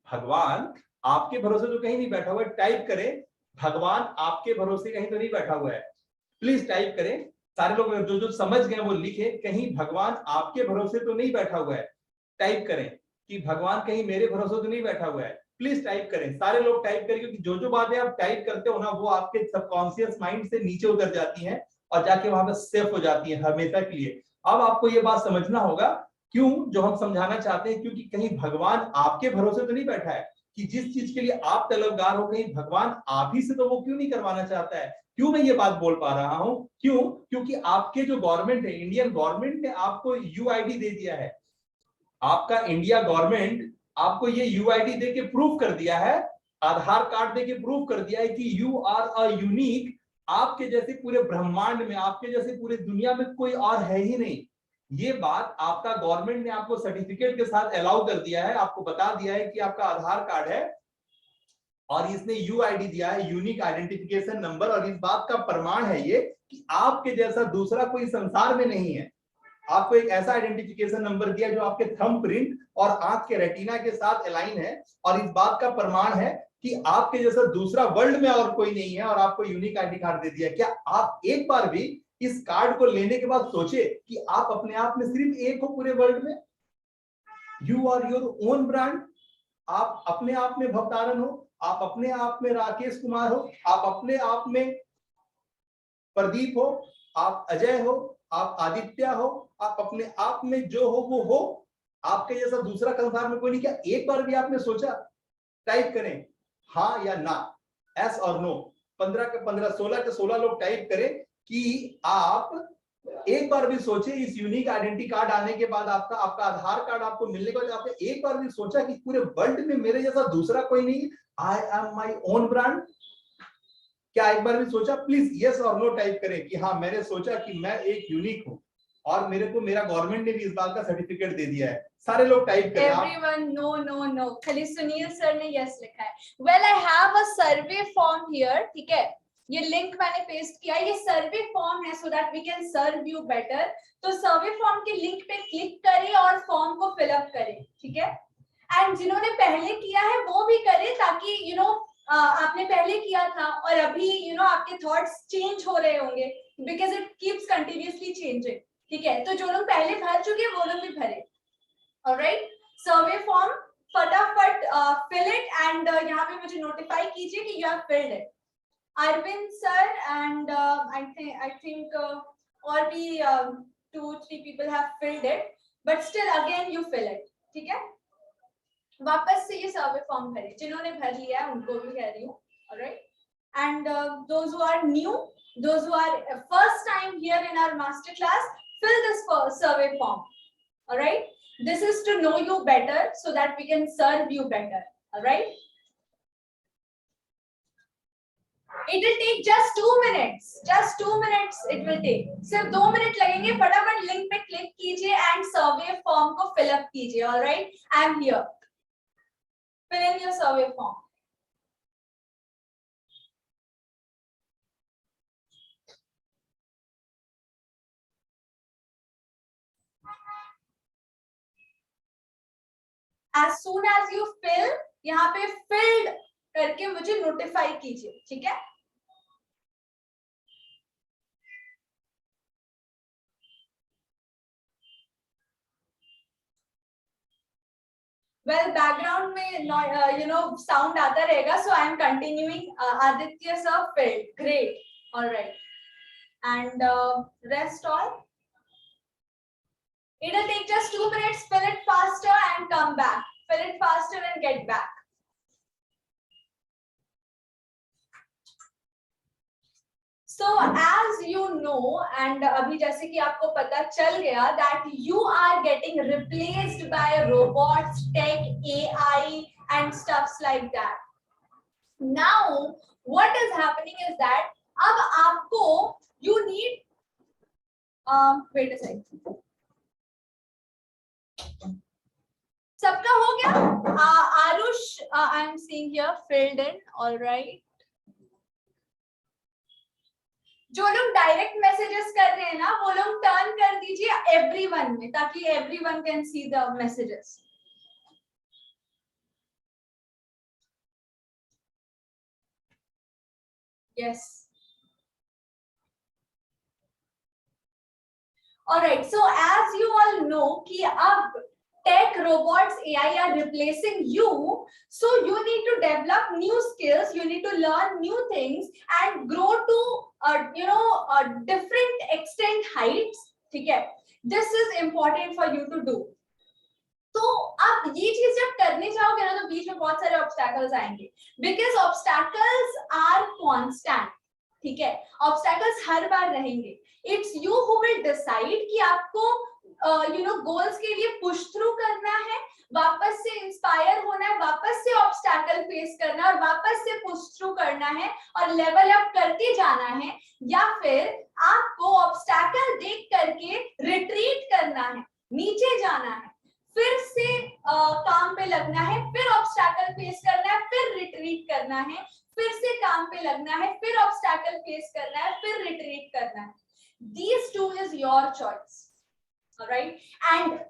भगवान आपके भरोसे तो कहीं नहीं बैठा हुआ है। टाइप करें, भगवान आपके भरोसे कहीं तो नहीं बैठा हुआ है। प्लीज टाइप करें, सारे लोग जो जो समझ गए वो लिखे, कहीं भगवान आपके भरोसे तो नहीं बैठा हुआ है। टाइप करें कि भगवान कहीं मेरे भरोसे तो नहीं बैठा हुआ है। प्लीज टाइप करें, सारे लोग टाइप करें, क्योंकि जो जो बातें आप टाइप करते हो ना वो आपके सबकॉन्शियस माइंड से नीचे उतर जाती हैं और जाके वहां पर सेफ हो जाती है हमेशा के लिए। अब आपको ये बात समझना होगा क्यों जो हम समझाना चाहते हैं, क्योंकि कहीं भगवान आपके भरोसे तो नहीं बैठा है कि जिस चीज के लिए आप तलबगार हो, कहीं भगवान आप ही से तो वो क्यों नहीं करवाना चाहता है। क्यों मैं ये बात बोल पा रहा हूं, क्यों? क्योंकि आपके जो गवर्नमेंट है, इंडियन गवर्नमेंट ने आपको यूआईडी दे दिया है। आपका इंडिया गवर्नमेंट आपको ये यूआईडी दे के प्रूव कर दिया है, आधार कार्ड दे के प्रूव कर दिया है कि यू आर अ यूनिक। आपके जैसे पूरे ब्रह्मांड में, आपके जैसे पूरे दुनिया में कोई और है ही नहीं। ये बात आपका गवर्नमेंट ने आपको सर्टिफिकेट के साथ अलाउ कर दिया है, आपको बता दिया है कि आपका आधार कार्ड है और इसने यूआईडी दिया है, यूनिक आइडेंटिफिकेशन नंबर। और इस बात का प्रमाण है ये कि आपके जैसा दूसरा कोई संसार में नहीं है। आपको एक ऐसा आइडेंटिफिकेशन नंबर दिया जो आपके थंब प्रिंट और आंख के रेटिना के साथ अलाइन है, और इस बात का प्रमाण है कि आपके जैसा दूसरा वर्ल्ड में और कोई नहीं है, और आपको यूनिक आईडी कार्ड दे दिया। क्या आप एक बार भी इस कार्ड को लेने के बाद सोचे कि आप अपने आप में सिर्फ एक हो पूरे वर्ल्ड में? You are your own brand. आप अपने आप में भवतारण हो, आप अपने आप में राकेश कुमार हो, आप अपने आप में प्रदीप हो, आप अजय हो, आप आदित्य हो, आप अपने आप में जो हो वो हो। आपके जैसा दूसरा संसार में कोई नहीं। क्या एक बार भी आपने सोचा? टाइप करें हाँ या ना, एस और नो। 15 के 15, 16 के 16 लोग टाइप करें कि आप एक बार भी सोचे इस यूनिक आइडेंटिटी कार्ड आने के बाद, आपका आधार कार्ड आपको मिलने के बाद, आपने एक बार भी सोचा कि पूरे वर्ल्ड में मेरे जैसा दूसरा कोई नहीं, I am my own brand? क्या एक बार भी सोचा? प्लीज यस और नो टाइप करें कि हाँ मैंने सोचा कि मैं एक यूनिक हूं और मेरे को मेरा गवर्नमेंट ने भी इस बात का सर्टिफिकेट दे दिया है। सारे लोग टाइप करें। Everyone, no, no, no. खाली सुनील सर ने यस लिखा है। Well, I have a survey form here. ठीक है, ये लिंक मैंने पेस्ट किया। ये सर्वे फॉर्म है so that we can serve you better. तो सर्वे फॉर्म के लिंक पे क्लिक करें और फॉर्म को फिलअप करें, ठीक है? एंड जिन्होंने पहले किया है वो भी करें, ताकि आपने पहले किया था और अभी आपके थॉट्स चेंज हो रहे होंगे, because it keeps continuously changing. ठीक है, तो जो लोग पहले भर चुके हैं वो लोग भी भरे। ऑलराइट, सर्वे फॉर्म फटाफट फिल इट एंड यहाँ पे मुझे नोटिफाई कीजिए कि you have filled it. Arvind sir and I think और भी 2-3 people have filled it, but still again you fill it. ठीक है, वापस से ये सर्वे फॉर्म भरें। जिन्होंने भर लिया है उनको भी कह रही हूँ। Alright, and those who are new, those who are first time here in our master class, fill this survey form. Alright, this is to know you better so that we can serve you better. Alright, it will take just 2 minutes. Just 2 minutes it will take. सिर्फ 2 मिनट लगेंगे। फटाफट लिंक पे क्लिक कीजिए एंड सर्वे फॉर्म को फिल अप कीजिए। Alright, I am here, fill in your survey form. As soon as you fill, यहाँ पे filled करके मुझे नोटिफाई कीजिए, ठीक है? Well, background में sound आता रहेगा, so I am continuing. Aditya sir filled, great, all right, and rest all. It'll take just 2 minutes. Fill it faster and come back. Fill it faster and get back. So as you know, and अभी जैसे कि आपको पता चल गया that you are getting replaced by robots, tech, AI, and stuffs like that. Now, what is happening is that अब आपको you need wait a second, सबका हो गया? Arush, I am seeing here filled in, alright. जो लोग डायरेक्ट मैसेजेस कर रहे हैं ना, वो लोग टर्न कर दीजिए एवरीवन में, ताकि everyone can see the messages. Yes, alright. So as you all know कि अब tech, robots, AI are replacing you, so you need to develop new skills, you need to learn new things and grow to different extent heights, ठीक है? This is important for you to do. तो आप ये चीज जब करने जाओगे ना, तो बीच में बहुत सारे ऑब्स्टैकल्स आएंगे, बिकॉज ऑब्स्टैकल्स आर कांस्टेंट, ठीक है? ऑब्स्टैकल्स हर बार रहेंगे। It's you who will decide कि आपको गोल्स के लिए पुश थ्रू करना है, वापस से इंस्पायर होना है, वापस से ऑब्स्टैकल फेस करना है और वापस से पुश थ्रू करना है और लेवल अप करते जाना है, या फिर आपको ऑब्स्टैकल देख करके रिट्रीट करना है, नीचे जाना है, फिर से काम पे लगना है, फिर ऑब्स्टैकल फेस करना है, फिर रिट्रीट करना है, फिर से काम पे लगना है, फिर ऑब्स्टैकल फेस करना है, फिर रिट्रीट करना है। These two is your choice, all right? And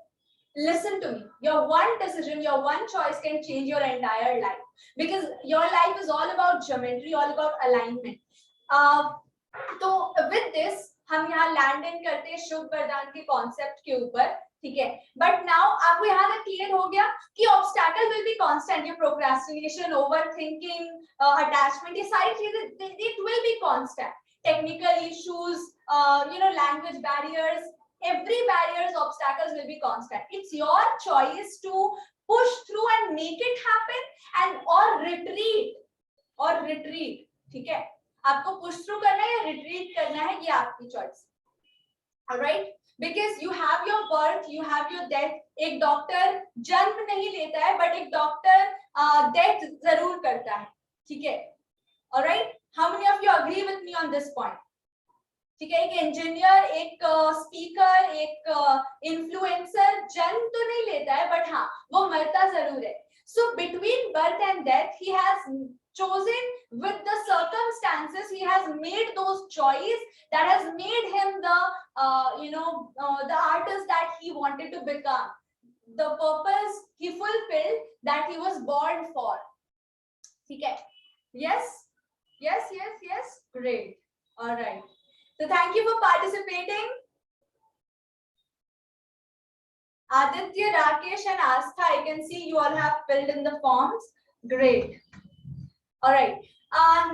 listen to me, your one decision, your one choice can change your entire life, because your life is all about geometry, all about alignment. तो with this हम यहाँ लैंड इन करते हैं शुभ वरदान के कॉन्सेप्ट के ऊपर, ठीक है? बट नाउ आपको यहाँ तक क्लियर हो गया कि ऑब्स्टैकल विल बी कांस्टेंट, ये प्रोक्रेस्टिनेशन, ओवरथिंकिंग, अटैचमेंट, ये सारी चीजें it will be constant. Technical issues, language barriers, every barriers, obstacles will be constant. It's your choice to push through and make it happen, and or retreat, ठीक है? आपको पुश थ्रू करना है या रिट्रीट करना है, ये आपकी choice, alright? Because you have your birth, you have your death. एक डॉक्टर जन्म नहीं लेता है, बट एक डॉक्टर डेथ जरूर करता है, ठीक है? Alright, how many of you agree with me on this point? ठीक है, एक इंजीनियर, एक स्पीकर, एक इन्फ्लुएंसर जन्म तो नहीं लेता है, बट हाँ वो मरता जरूर है। So between birth and death he has chosen with the circumstances, he has made those choice that has made him the the artist that he wanted to become, the purpose he fulfilled that he was born for, ठीक है? Yes, great, all right, so thank you for participating. Aditya, Rakesh and Astha, I can see you all have filled in the forms. Great. All right.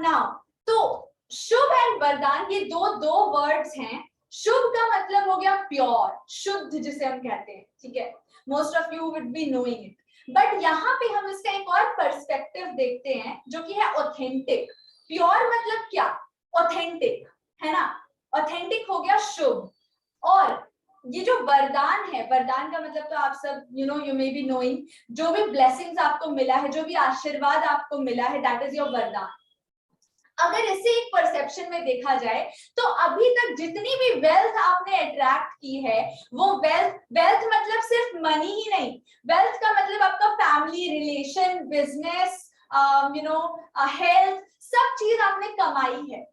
Now, तो शुभ एंड वरदान ये दो वर्ड्स हैं। शुभ का मतलब हो गया प्योर, शुद्ध जिसे हम कहते हैं, ठीक है? Most of you would be knowing it, but यहाँ पे हम इसका एक और पर्सपेक्टिव देखते हैं जो कि है ऑथेंटिक। प्योर मतलब क्या? ऑथेंटिक, है ना? ऑथेंटिक हो गया शुभ। और ये जो वरदान है, वरदान का मतलब तो आप सब यू मे बी नोइंग, जो भी ब्लेसिंग्स आपको मिला है, जो भी आशीर्वाद आपको मिला है, दैट इज योर वरदान। अगर इसे एक परसेप्शन में देखा जाए तो अभी तक जितनी भी वेल्थ आपने अट्रैक्ट की है, वो वेल्थ मतलब सिर्फ मनी ही नहीं, वेल्थ का मतलब आपका फैमिली, रिलेशन, बिजनेस, हेल्थ, सब चीज आपने कमाई है,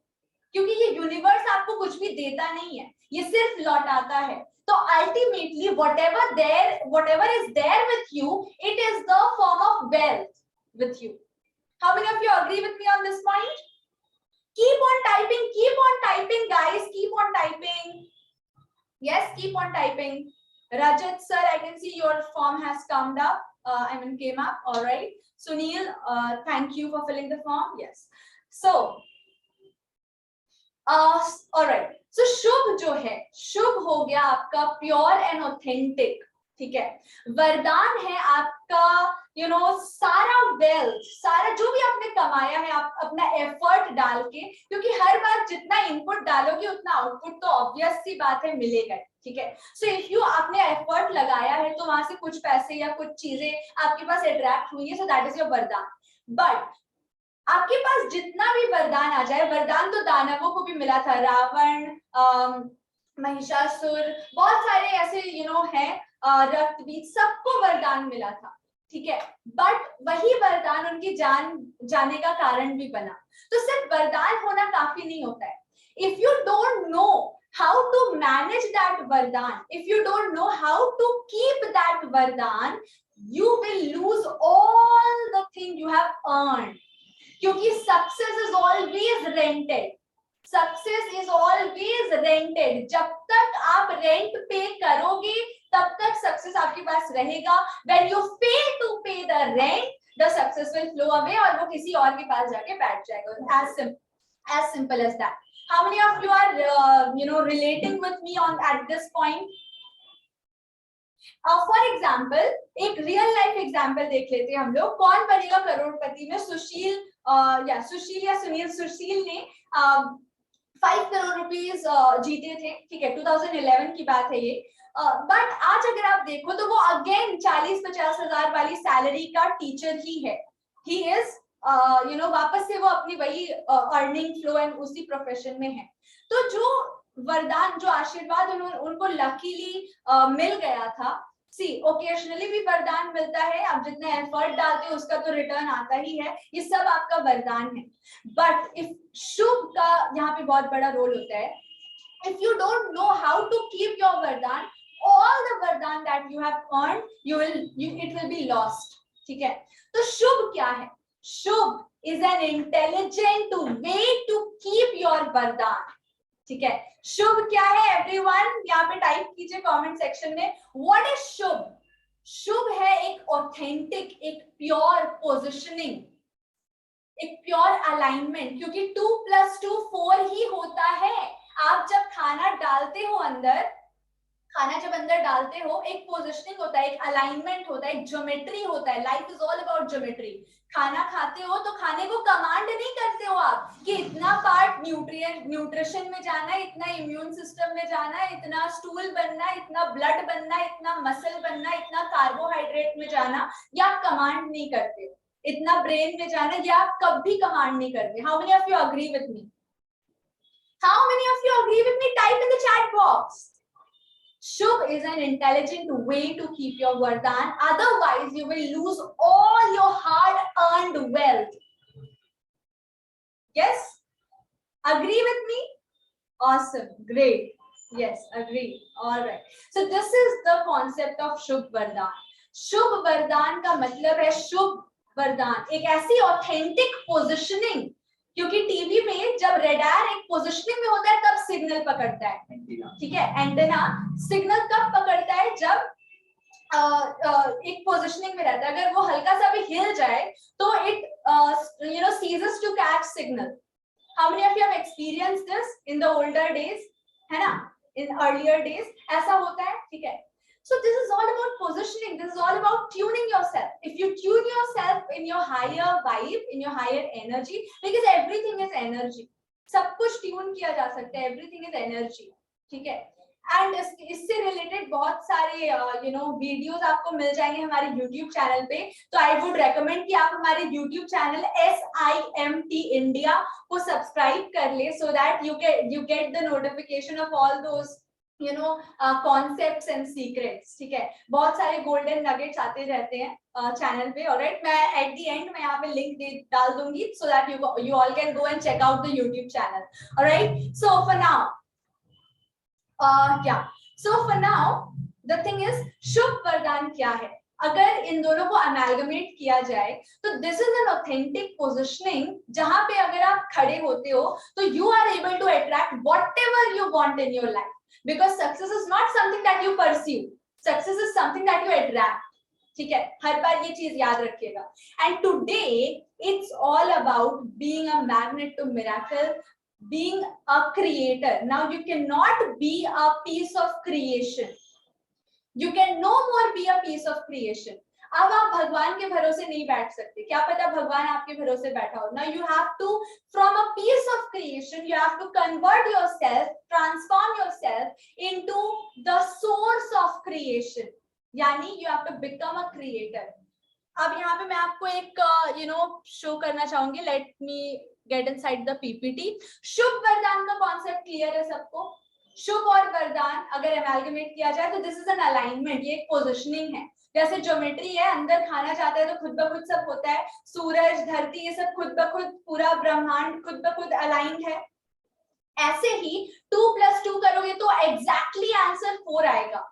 क्योंकि ये यूनिवर्स आपको कुछ भी देता नहीं है, ये सिर्फ लौटाता है। तो ultimately whatever is there with you, it is the form of wealth with you. How many of you agree with me on this point? Keep on typing guys, keep on typing. Yes, keep on typing. Rajat sir, I can see your form has come up, came up. All right, Sunil, thank you for filling the form. Yes, so all right, so शुभ जो है, शुभ हो गया आपका प्योर एंड ऑथेंटिक, ठीक है? वरदान है आपका सारा वेल्थ, सारा जो भी आपने कमाया है, आप अपना एफर्ट डाल के, क्योंकि हर बार जितना इनपुट डालोगे उतना आउटपुट तो ऑब्वियस सी बात है मिलेगा, ठीक है? सो इफ यू आपने एफर्ट लगाया है तो वहां से कुछ पैसे या कुछ चीजें आपके पास अट्रैक्ट हुई है, सो दैट इज योर वरदान। बट आपके पास जितना भी वरदान आ जाए, वरदान तो दानवों को भी मिला था, रावण, महिषासुर, बहुत सारे ऐसे हैं, रक्तबीज, सबको वरदान मिला था, ठीक है, बट वही वरदान उनकी जान जाने का कारण भी बना। तो सिर्फ वरदान होना काफी नहीं होता है। If you don't no how to manage that vardhan, if you don't know how to keep that vardhan, you will lose all the thing you have earned, क्योंकि success is always rented, success is always rented. जब तक आप रेंट पे करोगे तब तक सक्सेस आपके पास रहेगा। व्हेन यू फेल टू पे the rent, the success will flow away और वो किसी और के पास जाके बैठ जाएगा। as simple as that. How many of you are relating with me on at this point? For example एक रियल लाइफ एग्जाम्पल देख लेते हैं हम लोग। कौन बनेगा करोड़पति में सुशील या सुनील, सुशील ने 5 करोड़ रुपीस जीते थे, ठीक है, 2011 की बात है ये। बट आज अगर आप देखो तो वो अगेन 40-50 हजार वाली सैलरी का टीचर ही है। ही इज वापस से वो अपनी वही अर्निंग फ्लो एंड उसी प्रोफेशन में है। तो जो वरदान, जो आशीर्वाद उनको लकीली मिल गया था, सी ओकेजनली भी वरदान मिलता है, आप जितना एफर्ट डालते हो उसका तो रिटर्न आता ही है, ये सब आपका वरदान है। बट इफ शुभ का यहाँ पे बहुत बड़ा रोल होता है। If you don't know how to keep your vardan, all the vardan that you have earned it will be lost, ठीक है। तो शुभ क्या है? Shubh is an intelligent way to keep your vardan, ठीक है। शुभ क्या है एवरीवन? यहाँ पे टाइप कीजिए कमेंट सेक्शन में, व्हाट इज शुभ? शुभ है एक ऑथेंटिक, एक प्योर पोजिशनिंग, एक प्योर अलाइनमेंट, क्योंकि 2 + 2 4 ही होता है। आप जब खाना डालते हो अंदर, खाना जब अंदर डालते हो, एक पोजिशनिंग होता है, एक अलाइनमेंट होता है, एक ज्योमेट्री होता है। Life is all about geometry. खाना खाते हो तो खाने को कमांड नहीं करते हो आप कि इतना पार्ट न्यूट्रिशन में जाना है, इतना इम्यून सिस्टम में जाना है, इतना स्टूल बनना है, इतना ब्लड बनना है, इतना मसल बनना है, इतना कार्बोहाइड्रेट में जाना, या आप कमांड नहीं करते हो। इतना ब्रेन में जाना, या आप कभी कमांड नहीं करते। How many of you agree with me? How many of you agree with me? Type in the chat box. Shubh is an intelligent way to keep your vardhan, otherwise you will lose all your hard earned wealth. Yes? Agree with me? Awesome, great. Yes, agree. All right. So this is the concept of Shubh Vardhan. Shubh Vardhan का मतलब है Shubh Vardhan, एक ऐसी authentic positioning, क्योंकि टीवी में जब रेडार एक पोजिशनिंग में होता है तब सिग्नल पकड़ता है, ठीक है। एंटेना सिग्नल कब पकड़ता है? जब एक पोजिशनिंग में रहता है। अगर वो हल्का सा भी हिल जाए तो it ceases to catch signal. How many of you have experienced this in the older days, है ना, इन अर्लियर डेज ऐसा होता है, ठीक है। So this is all about positioning. This is all about tuning yourself. If you tune yourself in your higher vibe, in your higher energy, because everything is energy. सब कुछ ट्यून किया जा सकता है. Everything is energy. ठीक है. And इससे रिलेटेड बहुत सारे वीडियोस आपको मिल जाएंगे हमारे YouTube चैनल पे. तो I would recommend कि आप हमारे YouTube चैनल SIMT India को सब्सक्राइब कर ले, so that you get the notification of all those concepts and secrets. ठीक है. बहुत सारे golden nuggets आते रहते हैं चैनल पे. ऑलराइट, मैं at the end में यहाँ पे लिंक डाल दूंगी, so that you all can go and check out the YouTube channel. Alright, so for now so for now the thing is शुभ वरदान क्या है? अगर इन दोनों को अमेलगमेट किया जाए तो this is an authentic positioning, जहां पे अगर आप खड़े होते हो तो you are able to attract whatever you want in your life, because success is not something that you pursue, success is something that you attract. ठीक है, हर बार ये चीज याद रखिएगा. And today it's all about being a magnet to miracle, being a creator. Now you cannot be a piece of creation. You can no more be a piece of creation. अब आप भगवान के भरोसे नहीं बैठ सकते. क्या पता भगवान आपके भरोसे बैठा हो. Now you have to, from a piece of creation, you have to convert yourself, transform yourself into the source of creation. यानी you have to become a creator. अब यहाँ पे मैं आपको एक शो करना चाहूंगी. Let me get inside the PPT. शुभ वरदान का कॉन्सेप्ट क्लियर है सबको? शुभ और वरदान अगर एमैल्गमेट किया जाए तो दिस इज एन अलाइनमेंट, ये एक पोजिशनिंग है. जैसे ज्योमेट्री है, अंदर खाना चाहता है तो खुद ब खुद सब होता है. सूरज, धरती, ये सब खुद ब खुद, पूरा ब्रह्मांड खुद ब खुद अलाइंड है. ऐसे ही 2 + 2 करोगे तो एग्जैक्टली आंसर 4 आएगा.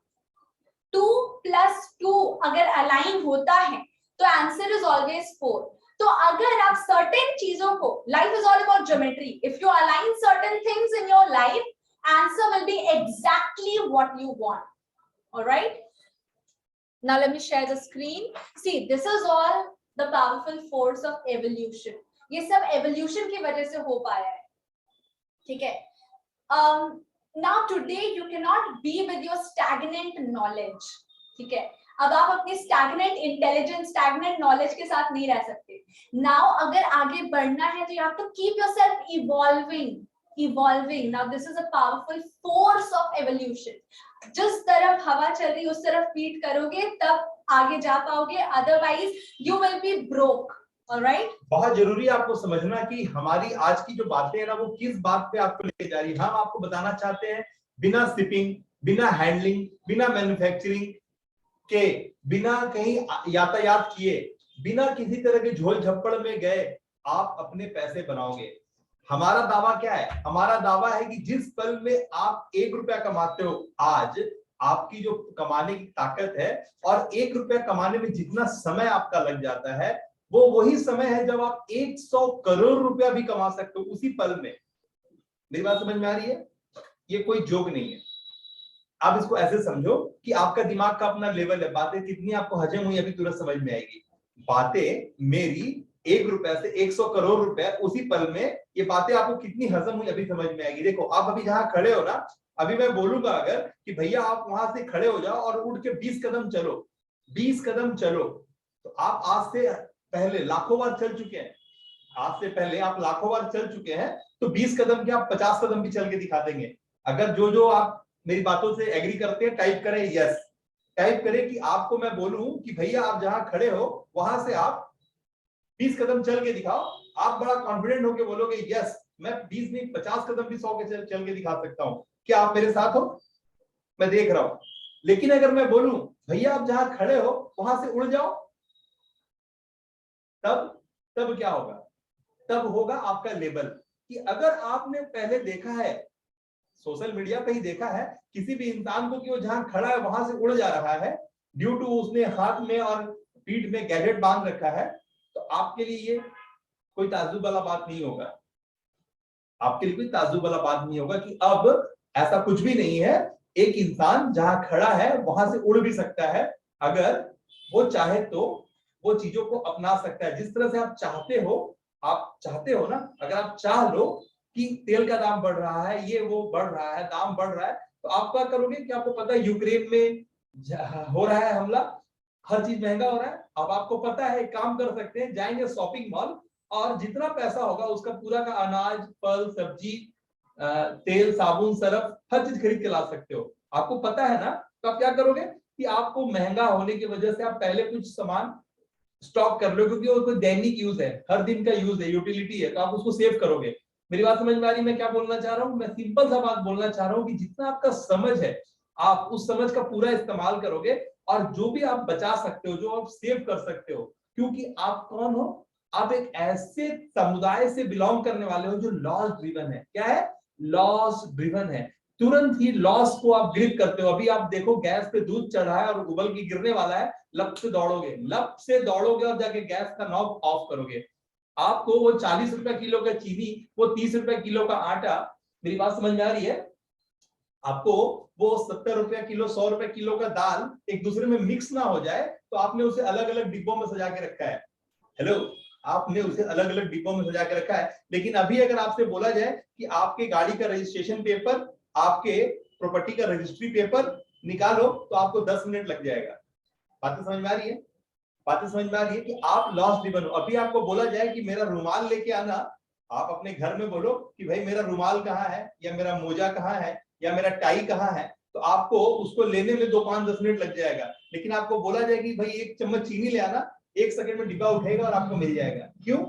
2 + 2 अगर अलाइन होता है तो आंसर इज ऑलवेज 4. तो अगर आप सर्टेन चीजों को, life is all about geometry, if you align certain things in your life, answer will be exactly what you want. All right, now let me share the screen. See, this is all the powerful force of evolution. ये सब evolution की वजह से हो पाया है. ठीक है. Now today you cannot be with your stagnant knowledge. ठीक है. अब आप अपनी stagnant intelligence, stagnant knowledge के साथ नहीं रह सकते. Now अगर आगे बढ़ना है तो you have to keep yourself evolving. Now this is a powerful force of evolution. जिस तरफ हवा चल रही उस तरफ फीड करोगे तब आगे जा पाओगे, otherwise you will be broke. Alright? बहुत जरूरी है आपको समझना कि हमारी आज की जो बातें हैं ना वो किस बात पे आपको लेके जा रही है. हम आपको बताना चाहते हैं बिना शिपिंग, बिना हैंडलिंग, बिना मैन्युफैक्चरिंग के, बिना कहीं यातायात किए, बिना किसी तरह के झोल झप्पड़ में गए आप अपने पैसे बनाओगे. हमारा दावा क्या है? हमारा दावा है कि जिस पल में आप 1 रुपया कमाते हो, आज आपकी जो कमाने की ताकत है और 1 रुपया कमाने में जितना समय आपका लग जाता है वो वही समय है जब आप 100 करोड़ रुपया भी कमा सकते हो उसी पल में. मेरी बात समझ में आ रही है? ये कोई जोक नहीं है. आप इसको ऐसे समझो कि आपका दिमाग का अपना लेवल है. बातें कितनी आपको हजम हुई अभी तुरंत समझ में आएगी. बातें मेरी 1 रुपया से 100 करोड़ रुपया उसी पल में, ये बातें आपको कितनी हजम हुई अभी समझ में आएगी. देखो आप अभी जहां खड़े हो ना, अभी मैं बोलूंगा अगर कि भैया आप वहां से खड़े हो जाओ और उठ के 20 कदम चलो, 20 कदम चलो, तो आप आज से पहले लाखों बार चल चुके हैं. आज से पहले आप लाखों बार चल चुके हैं, तो 20 कदम के आप 50 कदम भी चल के दिखा देंगे. अगर जो आप मेरी बातों से एग्री करते हैं टाइप करें यस. टाइप करें कि आपको मैं बोलूं कि भैया आप जहां खड़े हो वहां से आप 20 कदम चल के दिखाओ. आप बड़ा कॉन्फिडेंट होकर बोलोगे यस मैं 20 नहीं 50 कदम भी 100 के चल के दिखा सकता हूं. क्या आप मेरे साथ हो? मैं देख रहा हूं. लेकिन अगर मैं बोलूं भैया आप जहां खड़े हो वहां से उड़ जाओ, तब क्या होगा? तब होगा आपका लेवल. कि अगर आपने पहले देखा है, सोशल मीडिया पे ही देखा है किसी भी इंसान को कि वो जहां खड़ा है वहां से उड़ जा रहा है ड्यू टू उसने हाथ में और पीठ में गैजेट बांध रखा है, तो आपके लिए ये कोई ताज्जुब वाला बात नहीं होगा. आपके लिए कोई ताज्जुब वाला बात नहीं होगा कि अब ऐसा कुछ भी नहीं है. एक इंसान जहां खड़ा है वहां से उड़ भी सकता है. अगर वो चाहे तो वो चीजों को अपना सकता है जिस तरह से आप चाहते हो. आप चाहते हो ना, अगर आप चाह लो कि तेल का दाम बढ़ रहा है, ये वो बढ़ रहा है, दाम बढ़ रहा है, तो आप क्या करोगे कि आपको पता है यूक्रेन में हो रहा है हमला, हर चीज महंगा हो रहा है. अब आपको पता है काम कर सकते हैं, जाएंगे शॉपिंग मॉल और जितना पैसा होगा उसका पूरा का अनाज, फल, सब्जी, तेल, साबुन, सर्फ हर चीज खरीद के ला सकते हो. आपको पता है ना, तो आप क्या करोगे कि आपको महंगा होने की वजह से आप पहले कुछ सामान स्टॉक कर लो क्योंकि वो कोई दैनिक यूज है, हर दिन का यूज है, यूटिलिटी है, तो आप उसको सेव करोगे. मेरी बात समझ में आ रही है? मैं क्या बोलना चाह रहा हूँ? मैं सिंपल सा बात बोलना चाह रहा हूँ कि जितना आपका समझ है आप उस समझ का पूरा इस्तेमाल करोगे और जो भी आप बचा सकते हो, जो आप सेव कर सकते हो, क्योंकि आप कौन हो? आप एक ऐसे समुदाय से बिलोंग करने वाले हो जो लॉस ड्रिवन है. क्या है? लॉस ड्रिवन है. तुरंत ही लॉस को आप ग्रिप करते हो. अभी आप देखो गैस पे दूध चढ़ा है और उबल के गिरने वाला है, लप से दौड़ोगे और जाके गैस का नॉब ऑफ करोगे. आपको वो 40 रुपए किलो का चीनी, वो 30 रुपए किलो का आटा, मेरी बात समझ में आ रही है? आपको वो 70 रुपया किलो, 100 रुपए किलो का दाल एक दूसरे में मिक्स ना हो जाए, तो आपने उसे अलग अलग डिब्बों में सजा के रखा है. हेलो, आपने उसे अलग अलग डिब्बों में सजा के रखा है. लेकिन अभी अगर आपसे बोला जाए कि आपके गाड़ी का रजिस्ट्रेशन पेपर, आपके प्रॉपर्टी का रजिस्ट्री पेपर निकालो, तो आपको 10 मिनट लग जाएगा. बातें समझ में आ रही है? बातें समझ में आ रही है कि आप लॉस ड्रिवन हो. अभी आपको बोला जाए कि मेरा रुमाल लेके आना, आप अपने घर में बोलो कि भाई मेरा रुमाल कहाँ है, या मेरा मोजा कहाँ है, या मेरा टाई कहाँ है, तो आपको उसको लेने में 2, 5, 10 मिनट लग जाएगा. लेकिन आपको बोला जाए कि भाई 1 चम्मच चीनी ले आना, 1 सेकंड में डिब्बा उठेगा और आपको मिल जाएगा। क्यों?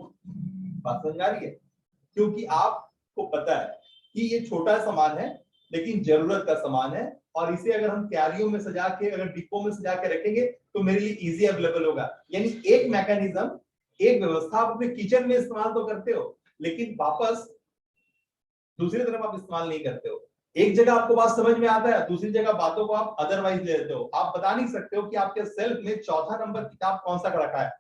बात समझ आ रही है? क्योंकि आपको पता है कि ये छोटा सामान है लेकिन जरूरत का सामान है, और इसे अगर हम कैरियो में सजा के, अगर डिब्बों में सजा के रखेंगे तो मेरे लिए इजी अवेलेबल होगा। यानी एक मैकेनिज्म, एक व्यवस्था आप अपने किचन में इस्तेमाल तो करते हो, लेकिन वापस दूसरी तरफ आप इस्तेमाल नहीं करते हो। एक जगह आपको बात समझ में आता है, दूसरी जगह बातों को आप अदरवाइज ले लेते हो। आप बता नहीं सकते हो कि आपके सेल्फ में चौथा नंबर किताब कौन सा रखा है।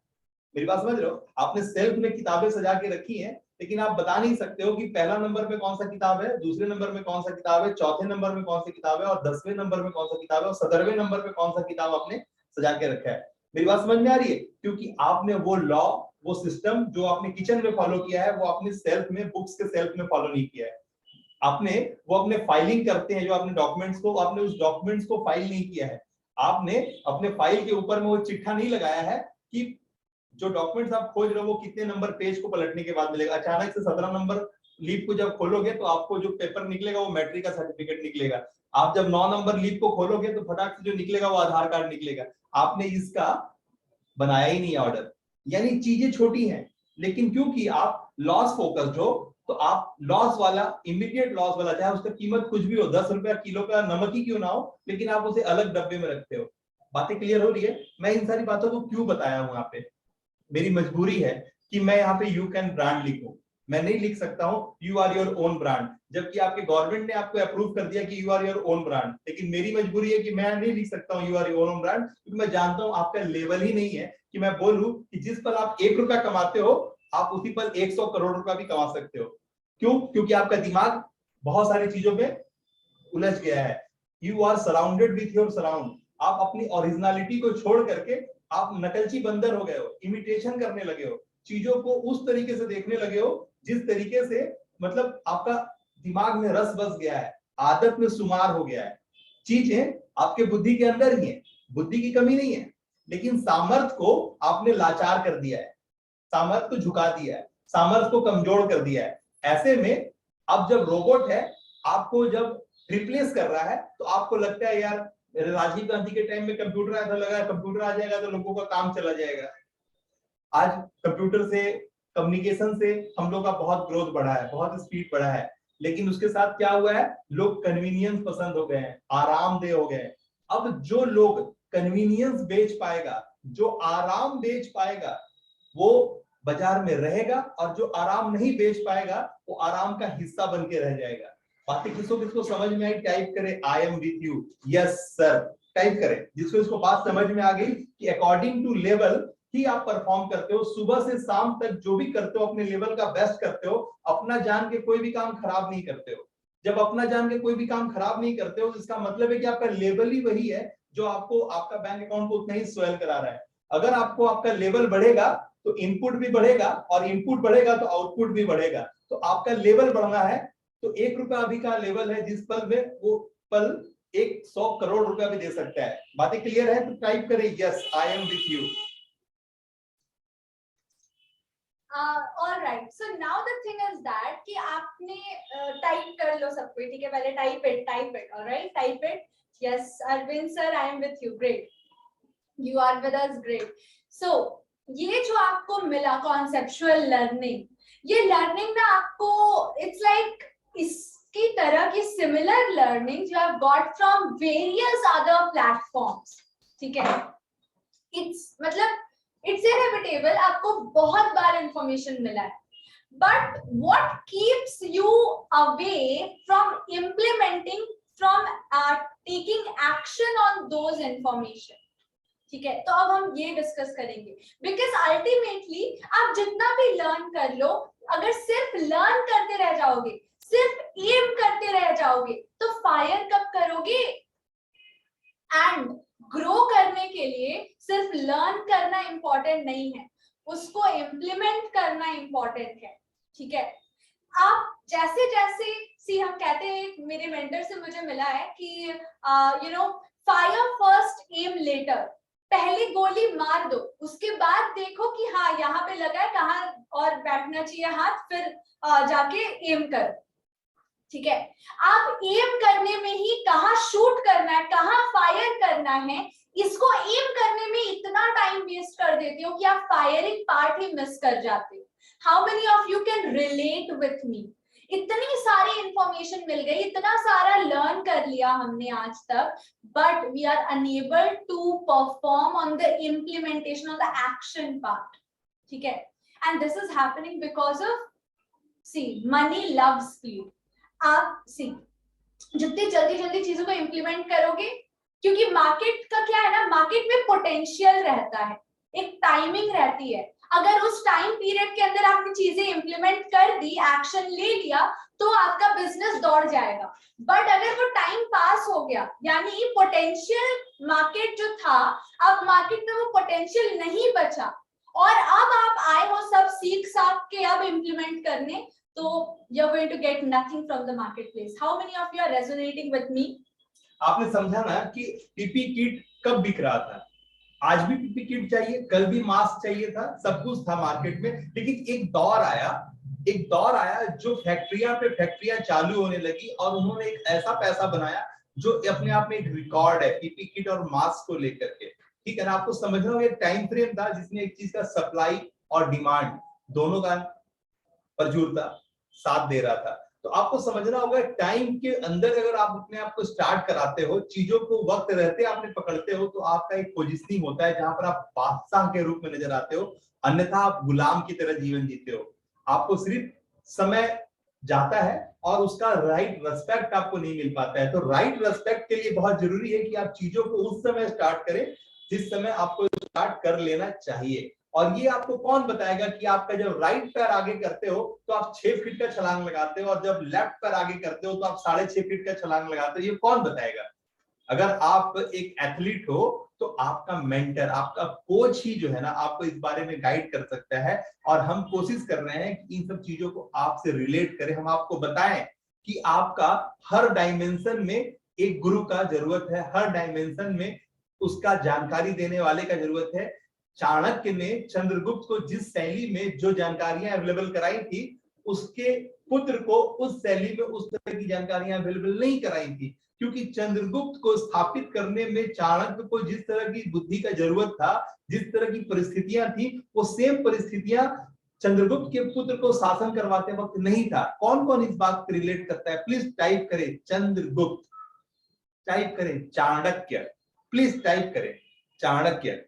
मेरी बात समझ रहे हो? आपने सेल्फ में किताबें सजा के रखी हैं, लेकिन आप बता नहीं सकते हो कि पहला नंबर में कौन सा किताब है, दूसरे नंबर में कौन सा किताब है, चौथे नंबर में कौन सी किताब है, और 10वें नंबर में कौन सा किताब है, और 17वें नंबर पे कौन सा किताब आपने सजा के रखा है। मेरी बात समझ में आ रही है? क्योंकि आपने वो लॉ, वो सिस्टम जो आपने किचन में फॉलो किया है, वो आपने सेल्फ में, बुक्स के सेल्फ में फॉलो नहीं किया है। आपने वो अपने फाइलिंग करते हैं जो आपने डॉक्यूमेंट्स को, आपने उस डॉक्यूमेंट्स को फाइल नहीं किया है। आपने अपने फाइल के ऊपर में वो चिट्ठा नहीं लगाया है कि जो डॉक्यूमेंट्स आप खोज रहे हो वो कितने नंबर पेज को पलटने के बाद मिलेगा। अचानक से 17 नंबर लीफ को जब खोलोगे तो आपको जो पेपर निकलेगा वो मैट्रिक का सर्टिफिकेट निकलेगा। आप जब 9 नंबर लीफ को खोलोगे तो फटाक से जो निकलेगा वो आधार कार्ड निकलेगा। आपने इसका बनाया ही नहीं ऑर्डर। यानी चीजें छोटी हैं, लेकिन क्योंकि आप लॉस फोकस्ड हो तो आप लॉस वाला, इमीडिएट लॉस वाला, चाहे उसका कीमत कुछ भी हो, 10 रुपया किलो का नमक ही क्यों ना हो, लेकिन आप उसे अलग डब्बे में रखते हो। बातें क्लियर हो रही है? मैं इन सारी बातों को क्यों बताया हूं यहाँ पे? मेरी मजबूरी है कि मैं यहाँ पे यू कैन ब्रांड लिखूं। मैं नहीं लिख सकता हूँ you are your own brand, जबकि आपके गवर्नमेंट ने आपको अप्रूव कर दिया कि you are your own brand. लेकिन मेरी मजबूरी है कि मैं नहीं लिख सकता हूँ you are your own brand, क्योंकि मैं जानता हूँ आपका लेवल ही नहीं है कि मैं बोलूं कि जिस पल आप 1 रुपया कमाते हो आप उसी पल 100 करोड़ रुपया भी कमा सकते हो। क्यों? क्योंकि आपका दिमाग बहुत सारी चीजों में उलझ गया है। You are surrounded with your surround. आप अपनी ओरिजिनलिटी को छोड़ करके आप नकलची बंदर हो गए हो, इमिटेशन करने लगे हो, चीजों को उस तरीके से देखने लगे हो जिस तरीके से, मतलब आपका दिमाग में रस बस गया है, आदत में शुमार हो गया है। चीजें आपके बुद्धि के अंदर ही है, बुद्धि की कमी नहीं है, लेकिन सामर्थ्य को आपने लाचार कर दिया है, सामर्थ्य को झुका दिया है, सामर्थ्य को कमजोर कर दिया है। ऐसे में अब जब रोबोट है आपको जब रिप्लेस कर रहा है तो आपको लगता है यार राजीव गांधी के टाइम में कंप्यूटर ऐसा लगा, कंप्यूटर आ जाएगा तो लोगों का काम चला जाएगा। आज कंप्यूटर से, कम्युनिकेशन से हम लोग का बहुत ग्रोथ बढ़ा है, बहुत स्पीड बढ़ा है, लेकिन उसके साथ क्या हुआ है, लोग कन्वीनियंस पसंद हो गए हैं, आरामदेह हो गए। अब जो लोग कन्वीनियंस बेच पाएगा, जो आराम बेच पाएगा, वो बाजार में रहेगा, और जो आराम नहीं बेच पाएगा वो आराम का हिस्सा बन के रह जाएगा। बातें किसको किसको समझ में आई? टाइप करे आई am with you. Yes sir, type करें जिसको इसको बात समझ में आ गई कि अकॉर्डिंग टू लेवल ही आप परफॉर्म करते हो। सुबह से शाम तक जो भी करते हो अपने लेवल का बेस्ट करते हो, अपना जान के कोई भी काम खराब नहीं करते हो। जब अपना जान के कोई भी काम खराब नहीं करते हो, इसका मतलब है कि आपका लेवल ही वही है जो आपको आपका बैंक अकाउंट को उतना ही स्वेल करा रहा है। अगर आपको आपका लेवल बढ़ेगा तो इनपुट भी बढ़ेगा, और इनपुट बढ़ेगा तो आउटपुट भी बढ़ेगा। तो आपका लेवल बढ़ना है तो 1 रुपया अभी का लेवल है, जिस पल में वो पल 100 करोड़ रुपया भी दे सकता है। बातें क्लियर है? तो टाइप करें yes I am with you. all right, so now the thing is that कि आपने टाइप कर लो सब कुछ, ठीक है? पहले type it, all right, type it. yes Arvind sir, I am with you, great, you are with us, great। so ये जो आपको मिला कॉन्सेप्चुअल लर्निंग, ये लर्निंग ना आपको इट्स लाइक इसकी तरह की similar learning you have got from various other platforms, ठीक है? इट्स मतलब इट्स इनएविटेबल, आपको बहुत बार इंफॉर्मेशन मिला है, but what keeps you away from implementing, from taking action on those information, ठीक है? तो अब हम ये डिस्कस करेंगे, बिकॉज अल्टीमेटली आप जितना भी लर्न कर लो, अगर सिर्फ लर्न करते रह जाओगे, सिर्फ एम करते रह जाओगे, तो फायर कब करोगे? एंड ग्रो करने के लिए सिर्फ लर्न करना इंपॉर्टेंट नहीं है, उसको इम्प्लीमेंट करना इंपॉर्टेंट है, ठीक है? आप जैसे जैसे सी, हम कहते हैं, मेरे मेंटर से मुझे मिला है कि you know fire first aim later, पहले गोली मार दो, उसके बाद देखो कि हाँ यहाँ पे लगा है, कहाँ और बैठना चाहिए हाथ, फिर जाके एम कर, ठीक है? आप एम करने में ही कहाँ शूट करना है, कहाँ फायर करना है, इसको एम करने में इतना टाइम वेस्ट कर देते हो कि आप फायरिंग पार्ट ही मिस कर जाते हो। How many of you can relate with me? इतनी सारी इंफॉर्मेशन मिल गई, इतना सारा लर्न कर लिया हमने आज तक, but we are unable to perform on the implementation on the action part. ठीक है, and this is happening because of see money loves speed. आप सी जितनी जल्दी जल्दी चीजों को इम्प्लीमेंट करोगे, क्योंकि मार्केट का क्या है ना, मार्केट में पोटेंशियल रहता है, एक टाइमिंग रहती है। अगर उस टाइम पीरियड के अंदर आपने चीजें इंप्लीमेंट कर दी, एक्शन ले लिया, तो आपका बिजनेस दौड़ जाएगा। बट अगर वो टाइम पास हो गया, यानी पोटेंशियल मार्केट जो था, अब मार्केट में वो पोटेंशियल नहीं बचा, और अब आप आए हो सब सीख साख के अब इंप्लीमेंट करने, तो you're going to get nothing from the marketplace. How many of you are resonating with me? आपने समझा ना कि पीपी किट कब बिक रहा था? आज भी पीपी किट चाहिए, कल भी मास्क चाहिए था, सब कुछ था मार्केट में। लेकिन एक दौर आया जो फैक्ट्रियां पे फैक्ट्रियां चालू होने लगी और उन्होंने एक ऐसा पैसा बनाया जो अपने आप में एक रिकॉर्ड है पीपी किट और मास्क को लेकर के। ठीक है ना, आपको समझना होगा एक टाइम फ्रेम था जिसमें एक चीज का सप्लाई और डिमांड दोनों का प्रचुरता साथ दे रहा था। तो आपको समझना होगा टाइम के अंदर अगर आप अपने आप को स्टार्ट कराते हो, चीजों को वक्त रहते आपने पकड़ते हो, तो आपका एक पोजीशनिंग होता है जहां पर आप बादशाह के रूप में नजर आते हो, अन्यथा आप गुलाम की तरह जीवन जीते हो। आपको सिर्फ समय जाता है और उसका राइट रेस्पेक्ट आपको नहीं मिल पाता है। तो राइट रेस्पेक्ट के लिए बहुत जरूरी है कि आप चीजों को उस समय स्टार्ट करें जिस समय आपको स्टार्ट कर लेना चाहिए। और ये आपको कौन बताएगा कि आपका जब राइट पैर आगे करते हो तो आप 6 फीट का छलांग लगाते हो, और जब लेफ्ट पैर आगे करते हो तो आप 6.5 फीट का छलांग लगाते हो? ये कौन बताएगा? अगर आप एक एथलीट हो तो आपका मेंटर, आपका कोच ही जो है ना आपको इस बारे में गाइड कर सकता है। और हम कोशिश कर रहे हैं कि इन सब चीजों को आपसे रिलेट करें, हम आपको बताएं कि आपका हर डायमेंशन में एक गुरु का जरूरत है, हर डायमेंशन में उसका जानकारी देने वाले का जरूरत है। चाणक्य ने चंद्रगुप्त को जिस शैली में जो जानकारियां अवेलेबल कराई थी, उसके पुत्र को उस शैली में उस तरह की जानकारियां अवेलेबल नहीं कराई थी, क्योंकि चंद्रगुप्त को स्थापित करने में चाणक्य को जिस तरह की बुद्धि का जरूरत था, जिस तरह की परिस्थितियां थी, वो सेम परिस्थितियां चंद्रगुप्त के पुत्र को शासन करवाते वक्त नहीं था। कौन कौन इस बात को रिलेट करता है? प्लीज टाइप करें चंद्रगुप्त, टाइप करें चाणक्य, प्लीज टाइप करें Chanakya.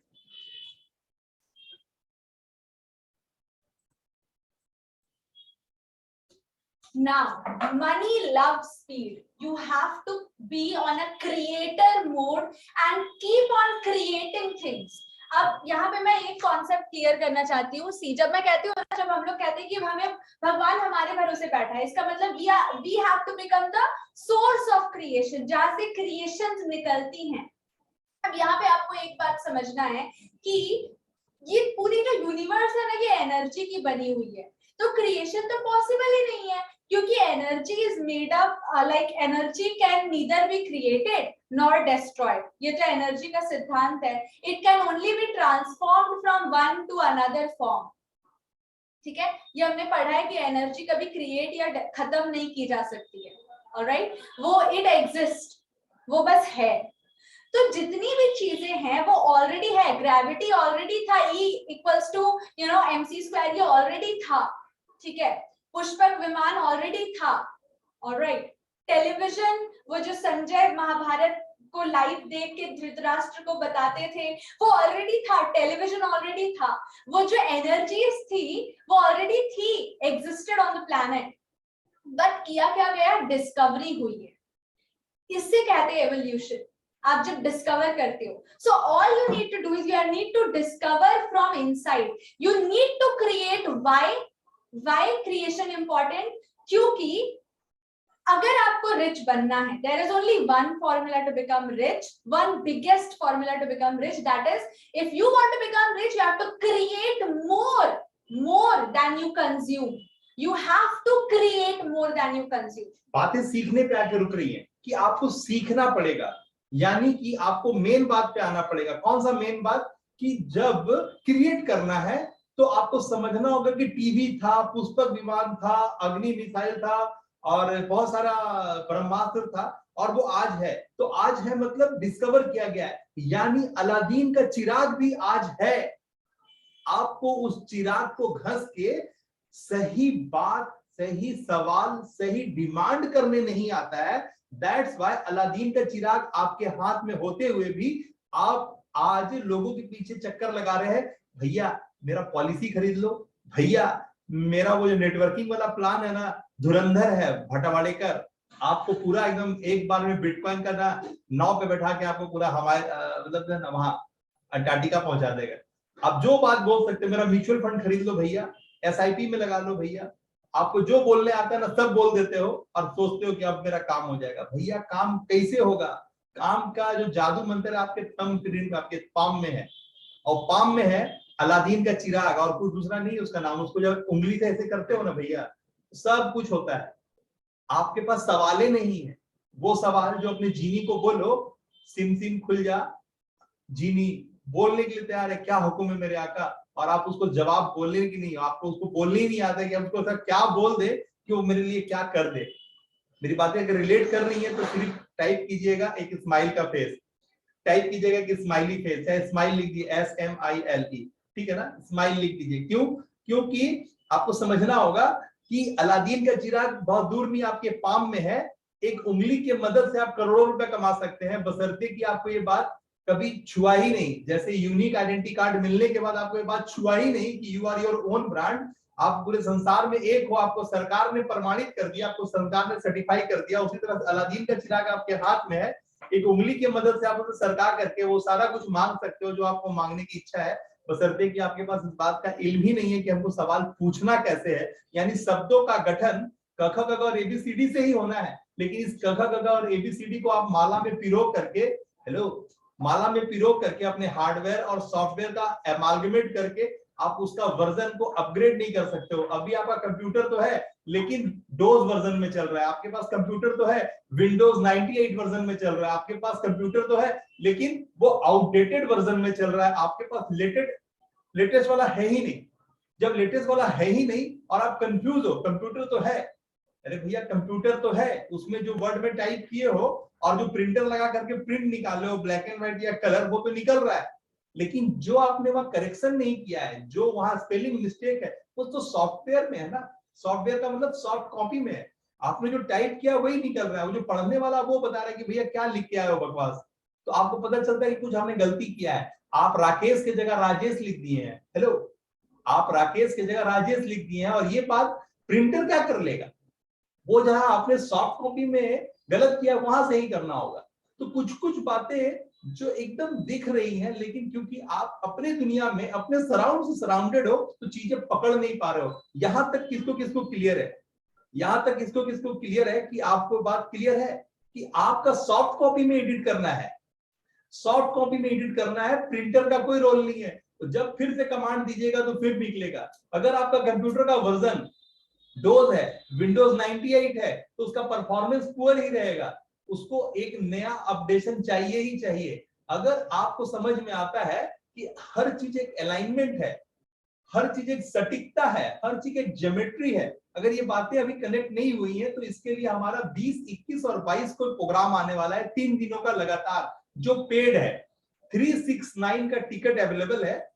Now, money loves speed. You have to be on a creator mode and keep on creating things. अब यहाँ पे मैं एक कॉन्सेप्ट क्लियर करना चाहती हूँ। सी, जब मैं कहती हूँ, जब हम लोग कहते हैं कि हमें भगवान हमारे भरोसे बैठा है, इसका मतलब we have to become the source of creation, जहाँ से क्रिएशंस निकलती हैं। अब यहाँ पे आपको एक बात समझना है कि ये पूरी जो यूनिवर्स है ना, ये एनर्जी की बनी हुई है, तो क्रिएशन तो पॉसिबल ही नहीं है, क्योंकि energy is made up, like energy can neither be created nor destroyed. ये जो एनर्जी का सिद्धांत है, it can only be transformed from one two another form. ठीक है, ये हमने पढ़ा है कि एनर्जी कभी क्रिएट या खत्म नहीं की जा सकती है। ऑलराइट, वो इट एग्जिस्ट, वो बस है। तो जितनी भी चीजें हैं वो ऑलरेडी है। ग्रेविटी ऑलरेडी था, E इक्वल्स टू mc², ये ऑलरेडी था। ठीक है, पुष्पक विमान ऑलरेडी था। ऑलराइट, टेलीविजन, वो जो संजय महाभारत को लाइव देख के धृतराष्ट्र को बताते थे, वो ऑलरेडी था, टेलीविजन ऑलरेडी था। वो जो एनर्जीज थी वो ऑलरेडी थी, existed on the planet, but किया क्या गया? डिस्कवरी हुई है। इससे कहते हैं एवोल्यूशन। आप जब डिस्कवर करते हो, so all you need to do is you need to discover from inside, you need to create. Why creation important? क्योंकि अगर आपको रिच बनना है, there is only one formula to become rich, one biggest formula to become rich, that is if you want to become rich, you have to create more than you consume. You have to create more than you consume. बातें सीखने पे आके रुक रही हैं कि आपको सीखना पड़ेगा, यानी कि आपको मेन बात पे आना पड़ेगा। कौन सा मेन बात? कि जब क्रिएट करना है तो आपको समझना होगा कि टीवी था, पुष्पक विमान था, अग्नि मिसाइल था, और बहुत सारा ब्रह्मास्त्र था, और वो आज है। तो आज है मतलब डिस्कवर किया गया है। यानी अलादीन का चिराग भी आज है। आपको उस चिराग को घस के सही बात, सही सवाल, सही डिमांड करने नहीं आता है। दैट्स वाई अलादीन का चिराग आपके हाथ में होते हुए भी आप आज लोगों के पीछे चक्कर लगा रहे हैं। भैया मेरा पॉलिसी खरीद लो, भैया मेरा वो जो नेटवर्किंग वाला प्लान है ना, धुरंधर है भटवाड़ेकर, आपको पूरा एकदम एक बार में बिटकॉइन का ना नाव पे बैठा के आपको पूरा हवाई मतलब वहां अंटार्कटिका पहुंचा देगा। आप जो बात बोल सकते, मेरा म्यूचुअल फंड खरीद लो भैया, एसआईपी में लगा लो भैया, आपको जो बोलने आता है ना सब बोल देते हो और सोचते हो कि अब मेरा काम हो जाएगा। भैया काम कैसे होगा? काम का जो जादू मंत्र है आपके थंब प्रिंट आपके पाम में है, और पाम में है अलादीन का चिराग, और कुछ दूसरा नहीं उसका नाम। उसको जब उंगली से ऐसे करते हो ना भैया, सब कुछ होता है। आपके पास सवाले नहीं है, वो सवाल जो अपने जीनी को बोलो, सिम सिम खुल जा, जीनी बोलने के लिए तैयार है, क्या हुक्म है मेरे आका, और आप उसको जवाब बोलने की नहीं, आपको उसको बोलने ही नहीं आता कि आप उसको क्या बोल दे कि वो मेरे लिए क्या कर दे। मेरी बातें अगर रिलेट कर रही है तो सिर्फ टाइप कीजिएगा एक स्माइल का फेस, टाइप कीजिएगा कि स्माइली फेस है, स्माइल लिख दीजिए SMILE, ठीक है ना, स्माइल लिख दीजिए। क्यों? क्योंकि आपको समझना होगा कि अलादीन का चिराग बहुत दूर नहीं, आपके पाम में है। एक उंगली के मदद से आप करोड़ों रुपए कमा सकते हैं, बशर्ते कि आपको ये बात कभी छुआ ही नहीं। जैसे यूनिक आइडेंटिटी कार्ड मिलने के बाद आपको ये बात छुआ ही नहीं कि you are your own brand, आप पूरे संसार में एक हो, आपको सरकार ने प्रमाणित कर दिया, आपको सरकार ने सर्टिफाई कर दिया। उसी तरह अलादीन का चिराग आपके हाथ में है, एक उंगली की मदद से आप उसे सरकार करके वो सारा कुछ मांग सकते हो जो आपको मांगने की इच्छा है, बशर्ते कि आपके पास इस बात का इल्म ही नहीं है कि हमको सवाल पूछना कैसे है। यानी शब्दों का गठन क ख ग घ और ABCD से ही होना है, लेकिन इस क ख ग घ और ABCD को आप माला में पिरो करके, हेलो, माला में पिरो करके अपने हार्डवेयर और सॉफ्टवेयर का एमालगमेट करके आप उसका वर्जन को अपग्रेड नहीं कर सकते हो। अभी आपका कंप्यूटर तो है लेकिन डोज वर्जन में चल रहा है, आपके पास कंप्यूटर तो है विंडोज 98 वर्जन में चल रहा है, आपके पास कंप्यूटर तो है लेकिन वो आउटडेटेड वर्जन में चल रहा है, आपके पास लेटेस्ट वाला है ही नहीं। जब लेटेस्ट वाला है ही नहीं और आप कंफ्यूज हो, कंप्यूटर तो है, अरे भैया कंप्यूटर तो है, उसमें जो वर्ड में टाइप किए हो और जो प्रिंटर लगा करके प्रिंट निकाले हो ब्लैक एंड व्हाइट या कलर, वो तो निकल रहा है, लेकिन जो आपने वहां करेक्शन नहीं किया है, जो वहां स्पेलिंग मिस्टेक है, वो तो सॉफ्टवेयर में है ना। सॉफ्टवेयर का मतलब सॉफ्ट कॉपी में है, आपने जो टाइप किया वही निकल रहा है, वो जो पढ़ने वाला वो बता रहा है कि भैया क्या लिख के आए हो बकवास। तो आपको पता चलता है कि कुछ हमने गलती किया है। आप राकेश की जगह राजेश लिख दिए हैं, हेलो, आप राकेश की जगह राजेश लिख दिए हैं, और ये बात प्रिंटर क्या कर लेगा? वो जहां आपने सॉफ्ट कॉपी में गलत किया वहां सही करना होगा। तो कुछ कुछ बातें जो एकदम दिख रही हैं, लेकिन क्योंकि आप अपने दुनिया में अपने सराउंड से सराउंडेड हो तो चीजें पकड़ नहीं पा रहे हो। यहां तक किसको किसको क्लियर है, यहां तक किसको किसको क्लियर है कि आपको बात क्लियर है कि आपका सॉफ्ट कॉपी में एडिट करना है, सॉफ्ट कॉपी में एडिट करना है, प्रिंटर का कोई रोल नहीं है। तो जब फिर से कमांड दीजिएगा तो फिर निकलेगा। अगर आपका कंप्यूटर का वर्जन डोज है, विंडोज 98 है, तो उसका परफॉर्मेंस पुअर ही रहेगा, उसको एक नया अपडेशन चाहिए ही चाहिए। अगर आपको समझ में आता है कि हर चीज एक अलाइनमेंट है, हर चीज एक सटीकता है, हर चीज एक ज्योमेट्री है, अगर ये बातें अभी कनेक्ट नहीं हुई है तो इसके लिए हमारा 20, 21 और 22 को प्रोग्राम आने वाला है, 3 दिनों का लगातार, जो पेड है। 369 का टिकट अवेलेबल है,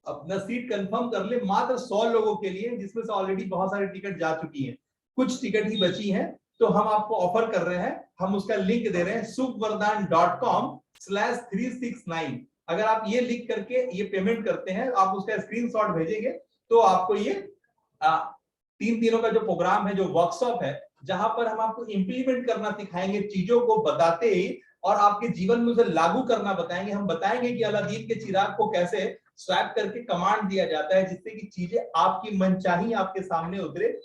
अपना सीट कंफर्म कर ले, मात्र 100 लोगों के लिए, जिसमें से ऑलरेडी बहुत सारी टिकट जा चुकी हैं, कुछ टिकट ही बची हैं। तो हम आपको ऑफर कर रहे हैं, हम उसका लिंक दे रहे हैं sukhvardhan.com/369। अगर आप ये लिख करके ये पेमेंट करते हैं, आप उसका स्क्रीनशॉट भेजेंगे तो आपको ये 3 दिनों का जो प्रोग्राम है, जो वर्कशॉप है, जहां पर हम आपको इंप्लीमेंट करना सिखाएंगे, चीजों को बताते ही और आपके जीवन में उसे लागू करना बताएंगे। हम बताएंगे कि अलादीन के चिराग को कैसे स्वैप करके कमांड दिया जाता है जिससे कि चीजें आपकी मनचाही आपके सामने उतरे,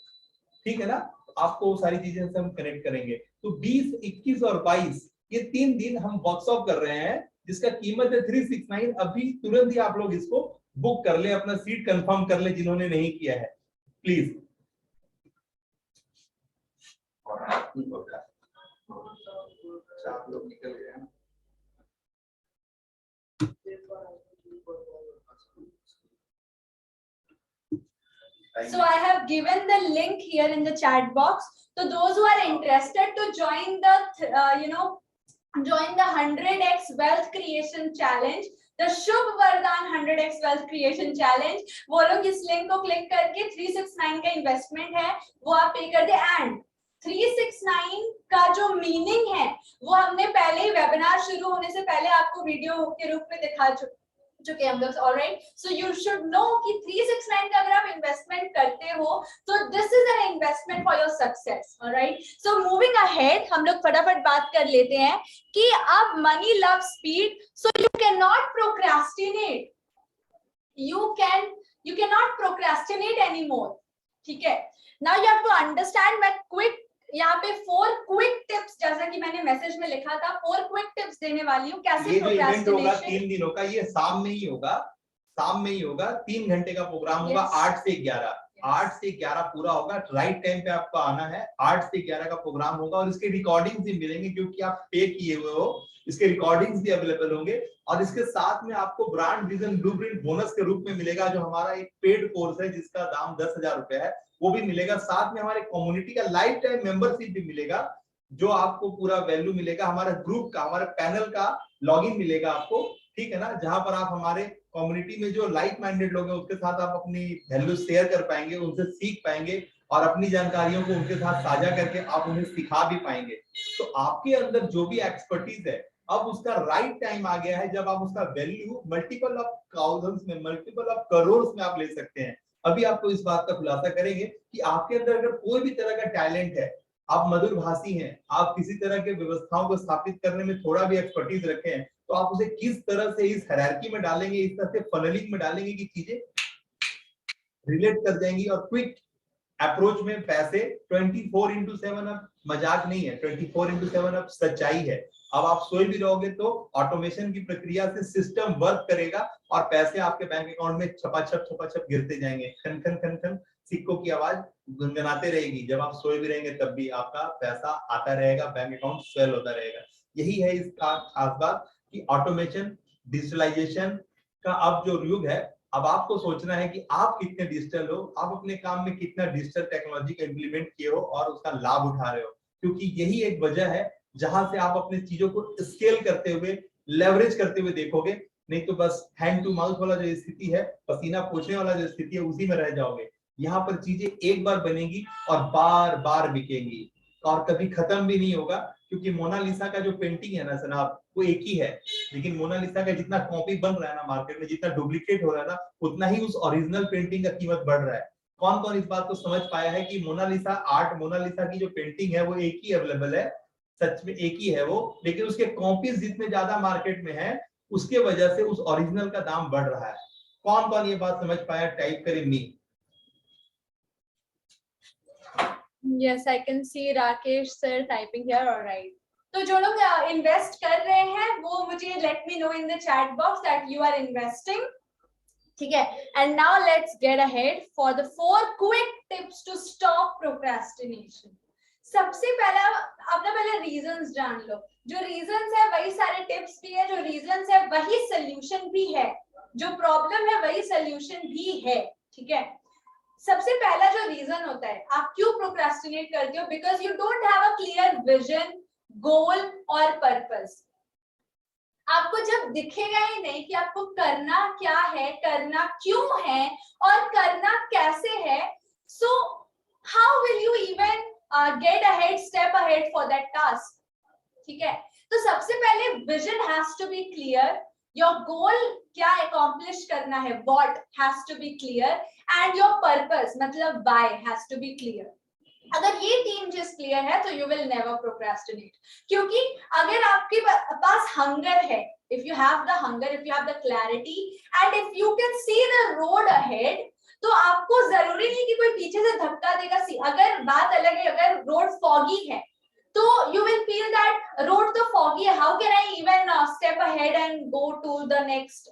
ठीक है ना। आपको सारी चीजें से हम कनेक्ट करेंगे। तो 20, 21 और 22 ये 3 दिन हम वर्कशॉप कर रहे हैं, जिसका कीमत है 369। अभी तुरंत ही आप लोग इसको बुक कर ले, अपना सीट कंफर्म कर ले जिन्होंने नहीं किया है, प्लीज। लोग निकल गए हैं। So I have given the link here in the chat box. So those who are interested to join the join the 100x wealth creation challenge, the शुभ वरदान 100x wealth creation challenge। वो लोग इस लिंक को क्लिक करके 369 का इन्वेस्टमेंट है वो आप पे कर दे। एंड 369 का जो मीनिंग है वो हमने पहले ही वेबिनार शुरू होने से पहले आपको वीडियो के रूप में दिखा चुके हम लोग। Alright, so you should know कि 369 का अगर आप इन्वेस्टमेंट करते हो तो this is an investment for your success. Alright, so moving ahead हम लोग फटाफट बात कर लेते हैं कि अब money love speed, so you can not procrastinate, you can not procrastinate anymore. ठीक है, now you have to understand, मैं क्विक यहाँ पे 4 क्विक टिप्स, जैसा कि मैंने मैसेज में लिखा था, 4 क्विक टिप्स देने वाली हूँ कैसे ये जो इवेंट होगा प्रोक्रास्टिनेशन। 3 दिनों का, ये शाम में ही होगा, 3 घंटे का प्रोग्राम होगा। 8 से 11, 8 से 11 पूरा होगा। राइट टाइम पे आपको आना है। 8 से 11 का प्रोग्राम होगा और इसके रिकॉर्डिंग्स भी मिलेंगे क्योंकि आप पे किए हुए हो। इसके रिकॉर्डिंग्स भी अवेलेबल होंगे और इसके साथ में आपको ब्रांड विजन ब्लूप्रिंट बोनस के रूप में मिलेगा, जो हमारा एक पेड कोर्स है जिसका दाम 10,000 रुपए है, वो भी मिलेगा। साथ में हमारे कम्युनिटी का लाइफ टाइम मेंबरशिप भी मिलेगा, जो आपको पूरा वैल्यू मिलेगा। हमारे ग्रुप का, हमारे पैनल का लॉगिन मिलेगा आपको, ठीक है ना, जहां पर आप हमारे कम्युनिटी में जो लाइक माइंडेड लोग हैं उसके साथ आप अपनी वैल्यू शेयर कर पाएंगे, उनसे सीख पाएंगे और अपनी जानकारियों को उनके साथ साझा करके आप उन्हें सिखा भी पाएंगे। तो आपके अंदर जो भी एक्सपर्टीज है, अब उसका राइट टाइम आ गया है जब आप उसका वैल्यू मल्टीपल ऑफ थाउजेंड्स में, मल्टीपल ऑफ करोड़ में आप ले सकते हैं। अभी आपको इस बात का खुलासा करेंगे कि आपके अंदर अगर कोई भी तरह का टैलेंट है, आप मधुर भाषी हैं, आप किसी तरह के व्यवस्थाओं को स्थापित करने में थोड़ा भी एक्सपर्टीज रखे हैं, तो आप उसे किस तरह से इस हायरार्की में डालेंगे, इस तरह से फनलिंग में डालेंगे कि चीजें रिलेट कर जाएंगी और क्विक अप्रोच में पैसे 24/7 अब मजाक नहीं है, 24/7 अब सच्चाई है। अब आप सोए भी रहोगे तो ऑटोमेशन की प्रक्रिया से सिस्टम वर्क करेगा और पैसे आपके बैंक अकाउंट में छपाछप गिरते जाएंगे। खन खन खन खन सिक्कों की आवाज गुनगुनाते रहेगी। जब आप सोए भी रहेंगे तब भी आपका पैसा आता रहेगा, बैंक अकाउंट स्वेल होता रहेगा। यही है इसका खास बात कि ऑटोमेशन, डिजिटलाइजेशन का अब जो युग है, अब आपको सोचना है कि आप कितने डिजिटल हो, आप अपने काम में कितना डिजिटल टेक्नोलॉजी का इंप्लीमेंट किए हो और उसका लाभ उठा रहे हो, क्योंकि यही एक वजह है जहां से आप अपने चीजों को स्केल करते हुए, लेवरेज करते हुए देखोगे। नहीं तो बस हैंड टू माउथ वाला जो स्थिति है, पसीना पोंछने वाला जो स्थिति है, उसी में रह जाओगे। यहाँ पर चीजें एक बार बनेगी और बार बार बिकेंगी और कभी खत्म भी नहीं होगा, क्योंकि मोनालिसा का जो पेंटिंग है ना जनाब, वो एक ही है, लेकिन मोनालिसा का जितना कॉपी बन रहा है ना मार्केट में, जितना डुप्लीकेट हो रहा है ना, उतना ही उस ओरिजिनल पेंटिंग का कीमत बढ़ रहा है। कौन कौन इस बात को समझ पाया है कि मोनालिसा आर्ट, मोनालिसा की जो पेंटिंग है वो एक ही अवेलेबल है, सच में एक ही है वो, लेकिन उसके कॉपीज जितने ज्यादा मार्केट में है, उसके वजह से उस ओरिजिनल का दाम बढ़ रहा है। कौन कौन ये बात समझ पाया? टाइप करें मी। Yes, I can see Rakesh sir typing here. All right. तो जो लोग इन्वेस्ट कर रहे हैं वो मुझे let me know in the chat box that you are investing. ठीक है, and now let's get ahead for the 4 quick tips to stop procrastination. सबसे पहला अपना पहले रीजंस जान लो। जो रीजंस है वही सारे टिप्स भी है, जो रीजंस है वही सोल्यूशन भी है, जो प्रॉब्लम है वही सोल्यूशन भी है। ठीक है, सबसे पहला जो रीजन होता है आप क्यों प्रोक्रेस्टिनेट करते हो, because you don't have a clear vision, goal और पर्पस। आपको जब दिखेगा ही नहीं कि आपको करना क्या है, करना क्यों है और करना कैसे है, so how will you even get ahead, step ahead for that task. ठीक है, तो सबसे पहले vision has to be clear, your goal क्या अकॉम्प्लिश करना है, what has to be clear, and your purpose मतलब why has to be clear. अगर ये 3 चीज क्लियर है तो यू विल नेवर प्रोक्रेस्टिनेट। क्योंकि अगर आपके पास हंगर है, if you have the hunger, if you have the clarity and if you can see the road ahead, तो आपको जरूरी नहीं कि कोई पीछे से धक्का देगा। अगर बात अलग है, अगर रोड फॉगी है तो you will feel that road तो foggy है, how can I even step ahead and go to the next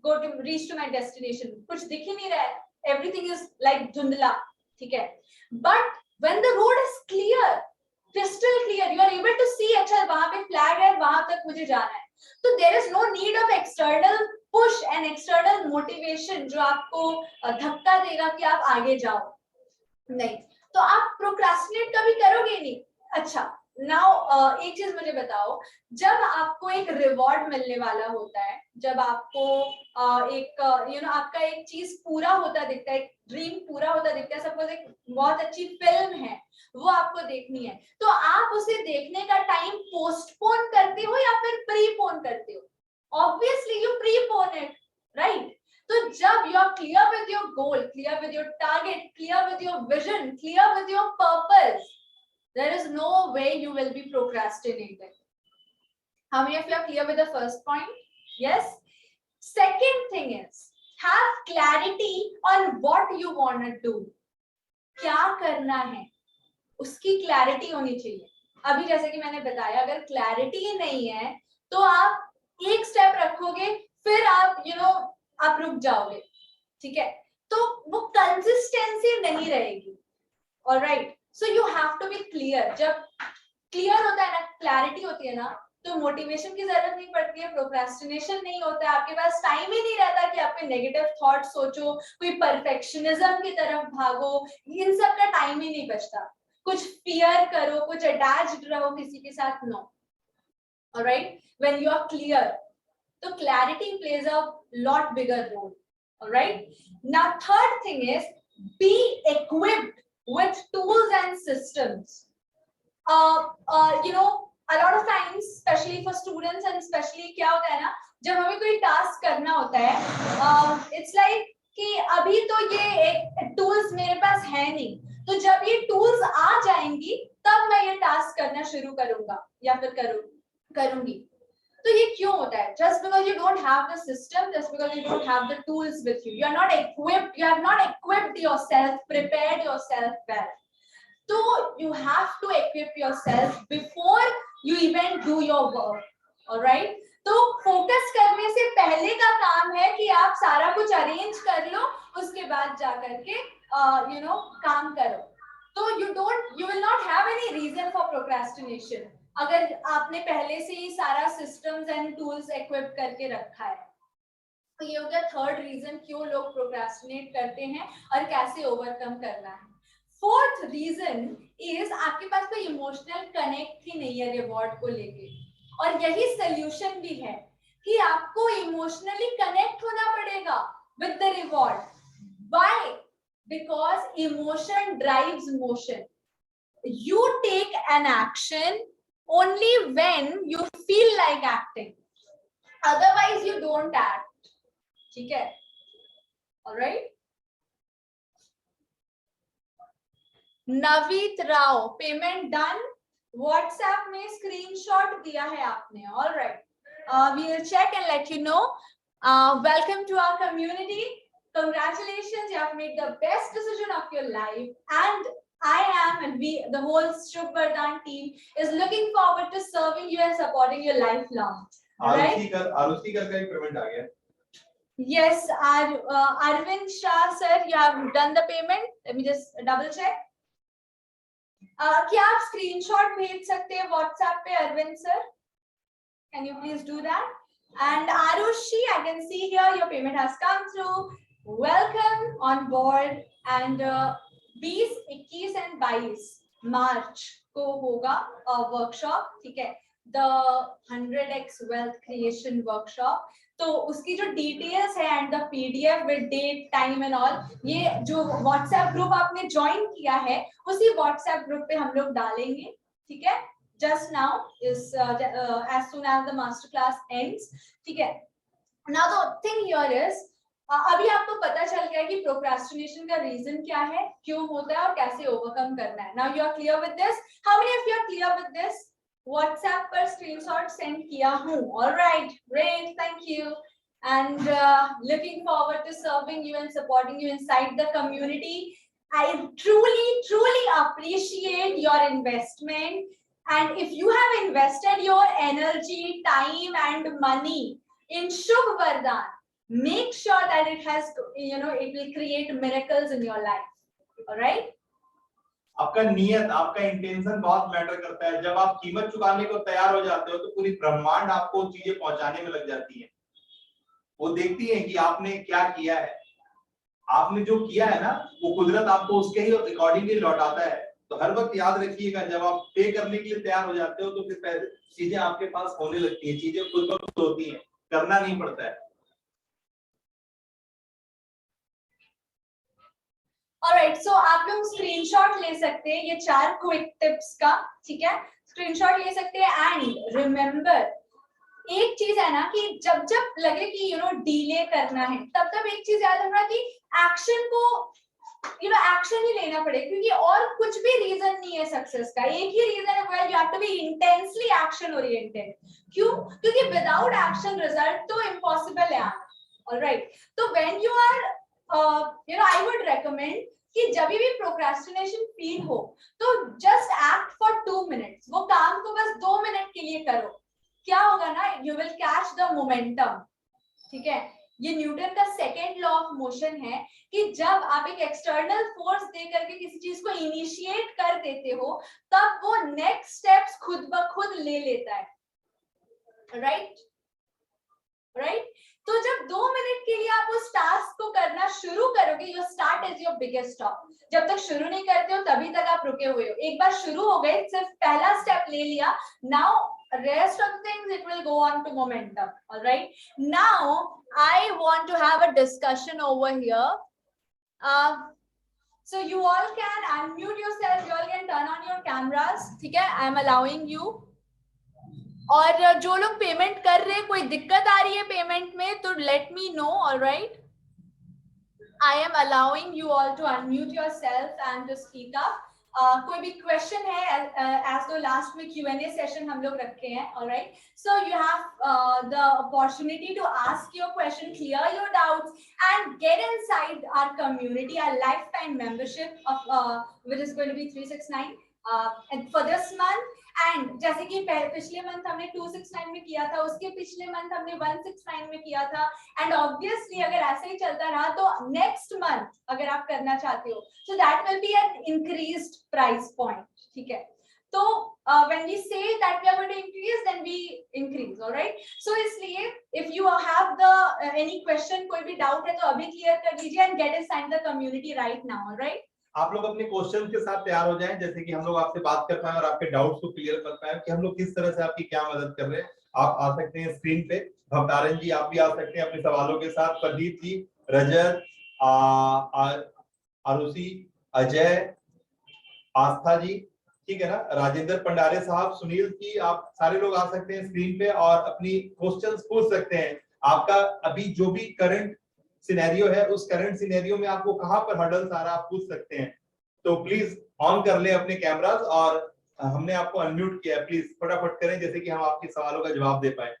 go to reach to my destination, कुछ दिख ही नहीं रहा है, everything is like धुंधला। ठीक है, but when the road is clear, crystal clear, you are able to see अच्छा वहां पे flag है, वहां तक मुझे जाना है, तो there is no need of external push and external motivation जो आपको धक्का देगा कि आप आगे जाओ। नहीं, तो आप प्रोक्रेस्टिनेट कभी करोगे नहीं। अच्छा, नाउ एक चीज मुझे बताओ, जब आपको एक रिवॉर्ड मिलने वाला होता है, जब आपको एक आपका एक चीज पूरा होता दिखता है, एक ड्रीम पूरा होता दिखता है, सपोज एक बहुत अच्छी फिल्म है वो आपको देखनी है, तो आप उसे देखने का टाइम पोस्टपोन करते हो या फिर प्रीपोन करते हो? Obviously you prepone it, right? तो जब you are clear with your goal, clear with your target, clear with your vision, clear with your purpose, there is no way you will be procrastinating. How many of you are clear with the first point? Yes. Second thing is have clarity on what you want to do. क्या करना है उसकी क्लैरिटी होनी चाहिए. अभी जैसे कि मैंने बताया, अगर क्लैरिटी नहीं है तो आप एक स्टेप रखोगे, फिर आप आप रुक जाओगे, ठीक है? तो वो कंसिस्टेंसी नहीं रहेगी. Alright, so you have to be clear. जब क्लियर होता है ना, क्लैरिटी होती है ना, तो मोटिवेशन की जरूरत नहीं पड़ती है, प्रोक्रेस्टिनेशन नहीं होता है, आपके पास टाइम ही नहीं रहता कि आपके नेगेटिव थॉट सोचो, कोई परफेक्शनिज्म की तरफ भागो, इन सब का टाइम ही नहीं बचता. कुछ फियर करो, कुछ अटैच्ड रहो किसी के साथ, no. Alright, when you are clear, तो clarity plays a lot bigger role. Alright, now third thing is be equipped with tools and systems. A lot of times, especially for students and especially क्या होता है ना, जब हमें कोई टास्क करना होता है, it's like कि अभी तो ये एक टूल्स मेरे पास है नहीं, तो जब ये टूल्स आ जाएंगी तब मैं ये टास्क करना शुरू करूंगा या फिर करूंगी. तो ये क्यों होता है? Just because you don't have the system, just because you don't have the tools with you, you are not equipped, you have not equipped yourself, prepared yourself well. So you have to equip yourself before you even do your work. All right? तो फोकस करने से पहले का काम है कि आप सारा कुछ अरेंज कर लो, उसके बाद जा करके काम करो. तो you will not have any reason for procrastination अगर आपने पहले से ही सारा सिस्टम्स एंड टूल्स इक्विप करके रखा है. तो ये हो गया थर्ड रीजन क्यों लोग प्रोक्रेस्टिनेट करते हैं और कैसे ओवरकम करना है. फोर्थ रीजन इज आपके पास कोई इमोशनल कनेक्ट ही नहीं है रिवॉर्ड को लेके, और यही सोल्यूशन भी है कि आपको इमोशनली कनेक्ट होना पड़ेगा with the reward. Why? Because emotion drives motion. You take an action only when you feel like acting, otherwise you don't act. ठीक है? All right. Naveet Rao, payment done. WhatsApp में स्क्रीनशॉट दिया है आपने. All right. We will check and let you know. Welcome to our community. Congratulations, you have made the best decision of your life, and I am, and we, the whole Shubh Vardhan team, is looking forward to serving you and supporting you lifelong. Arushi का पेमेंट आ गया. Yes, Arvind Shah sir, you have done the payment. Let me just double check. क्या आप स्क्रीनशॉट भेज सकते हैं WhatsApp पे Arvind sir? Can you please do that? And Arushi, I can see here your payment has come through. Welcome on board. And 20, 21 and 22 मार्च को होगा वर्कशॉप, ठीक है, the 100x wealth creation workshop. तो उसकी जो डिटेल्स है and the PDF with date time and all, ये जो व्हाट्सएप ग्रुप आपने ज्वाइन किया है उसी व्हाट्सएप ग्रुप पे हम लोग डालेंगे, ठीक है, just now is as soon as the master class ends. ठीक है. Now the thing here is अभी आपको पता चल गया कि प्रोक्रेस्टिनेशन का रीजन क्या है, क्यों होता है और कैसे ओवरकम करना है. Now you are clear with this. How many of you are clear with this? WhatsApp पर स्क्रीनशॉट सेंड किया हूं. Alright, great, thank you. And looking forward to serving you and supporting you inside the community. I truly appreciate your investment, and if you have invested your energy, time and money in Shubh Vardhan, make sure that it has, it will create miracles in your life. All right? आपका नियत, आपका इंटेंशन बहुत मैटर करता है. जब आप कीमत चुकाने को तैयार हो जाते हो तो पूरी ब्रह्मांड आपको चीजें पहुंचाने में लग जाती है. वो देखती है कि आपने क्या किया है. आपने जो किया है ना, वो कुदरत आपको उसके ही अकॉर्डिंगली लौटाता है. तो हर वक्त याद रखिएगा, जब आप पे करने के लिए तैयार हो जाते हो तो फिर पहले चीजें आपके पास होने लगती है, चीजें खुद ब खुद होती हैं, करना नहीं पड़ता है। ऑलराइट, सो आप लोग स्क्रीनशॉट ले सकते हैं ये 4 क्विक टिप्स का, ठीक है, स्क्रीनशॉट ले सकते हैं। एंड रिमेंबर, एक चीज है ना कि जब जब लगे कि डिले करना है, तब तब एक चीज याद रखना कि एक्शन को एक्शन ही लेना पड़ेगा, क्योंकि और कुछ भी रीजन नहीं है सक्सेस का। एक ही रीजन है, well you have to be intensely action oriented. क्यों? क्योंकि विदाउट एक्शन रिजल्ट तो इम्पॉसिबल है। ऑलराइट, तो when you are I would recommend कि जब भी प्रोक्रेस्टिनेशन फील हो तो जस्ट एक्ट फॉर 2 मिनट्स। वो काम को बस 2 मिनट के लिए करो। क्या होगा ना, you will catch the momentum, ठीक है। ये न्यूटन का सेकेंड लॉ ऑफ मोशन है कि जब आप एक एक्सटर्नल फोर्स दे करके किसी चीज को इनिशिएट कर देते हो, तब वो नेक्स्ट स्टेप्स खुद ब खुद ले लेता है। राइट राइट, तो जब 2 मिनट के लिए आप उस टास्क को करना शुरू करोगे, your start is your biggest stop. जब तक शुरू नहीं करते हो तभी तक आप रुके हुए हो। एक बार शुरू हो गए, सिर्फ पहला स्टेप ले लिया, now rest of things it will go on to momentum. All right, now I want to have a discussion over here. So you all can unmute yourself, you all can turn on your cameras, ठीक है, I am allowing you. और जो लोग पेमेंट कर रहे हैं, कोई दिक्कत आ रही है पेमेंट में तो let me know. All right, I am allowing you all to unmute yourself and to speak up. कोई भी क्वेश्चन है, एज तो लास्ट में Q&A सेशन हम लोग रखे हैं। Alright, so you have the opportunity to ask your question, clear your doubts and get inside our community, our life time membership of which is going to be 369 for this month. And जैसे कि पिछले मंथ हमने 269 में किया था, उसके पिछले मंथ हमने 169 में किया था, एंड ऑब्वियसली अगर ऐसे ही चलता रहा तो नेक्स्ट मंथ अगर आप करना चाहते हो, so that will be an increased price point, ठीक है। तो when we say that we are going to increase, then we increase, all right? So इसलिए if you have the any question, कोई भी डाउट है तो अभी क्लियर कर लीजिए and get inside the community right now, all right? आप लोग अपने क्वेश्चन के साथ तैयार हो जाएं, जैसे कि हम लोग आपसे बात कर पाए और आपके डाउट्स को क्लियर कर पाए कि हम लोग किस तरह से आपकी क्या मदद कर रहे हैं। आप आ सकते हैं स्क्रीन पे, भवतारण जी आप भी आ सकते हैं अपने सवालों के साथ, प्रदीप जी, रजत, आरुषि, अजय, आस्था जी, ठीक है ना, राजेंद्र पंडारे साहब, सुनील जी, आप सारे लोग आ सकते हैं स्क्रीन पे और अपनी क्वेश्चंस पूछ सकते हैं। आपका अभी जो भी करंट सिनेरियो है, उस करंट सिनेरियो में आपको कहां पर हर्डल्स आ रहा है आप पूछ सकते हैं। तो प्लीज ऑन कर ले अपने कैमरास, और हमने आपको अनम्यूट किया है, प्लीज फटाफट करें जैसे कि हम आपके सवालों का जवाब दे पाए।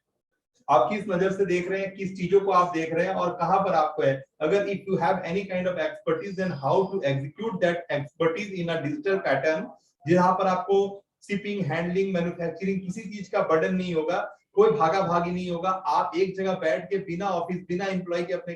आप किस नजर से देख रहे हैं, किस चीजों को आप देख रहे हैं और कहां पर आपको है। अगर if you have any kind of expertise, then how to execute that expertise in a digital pattern, जहां पर आपको शिपिंग, हैंडलिंग, मैन्युफैक्चरिंग किसी चीज का बर्डन नहीं होगा, कोई भागा भागी नहीं होगा। आप एक जगह बैठ के बिना ऑफिस, बिना एम्प्लॉय के अपने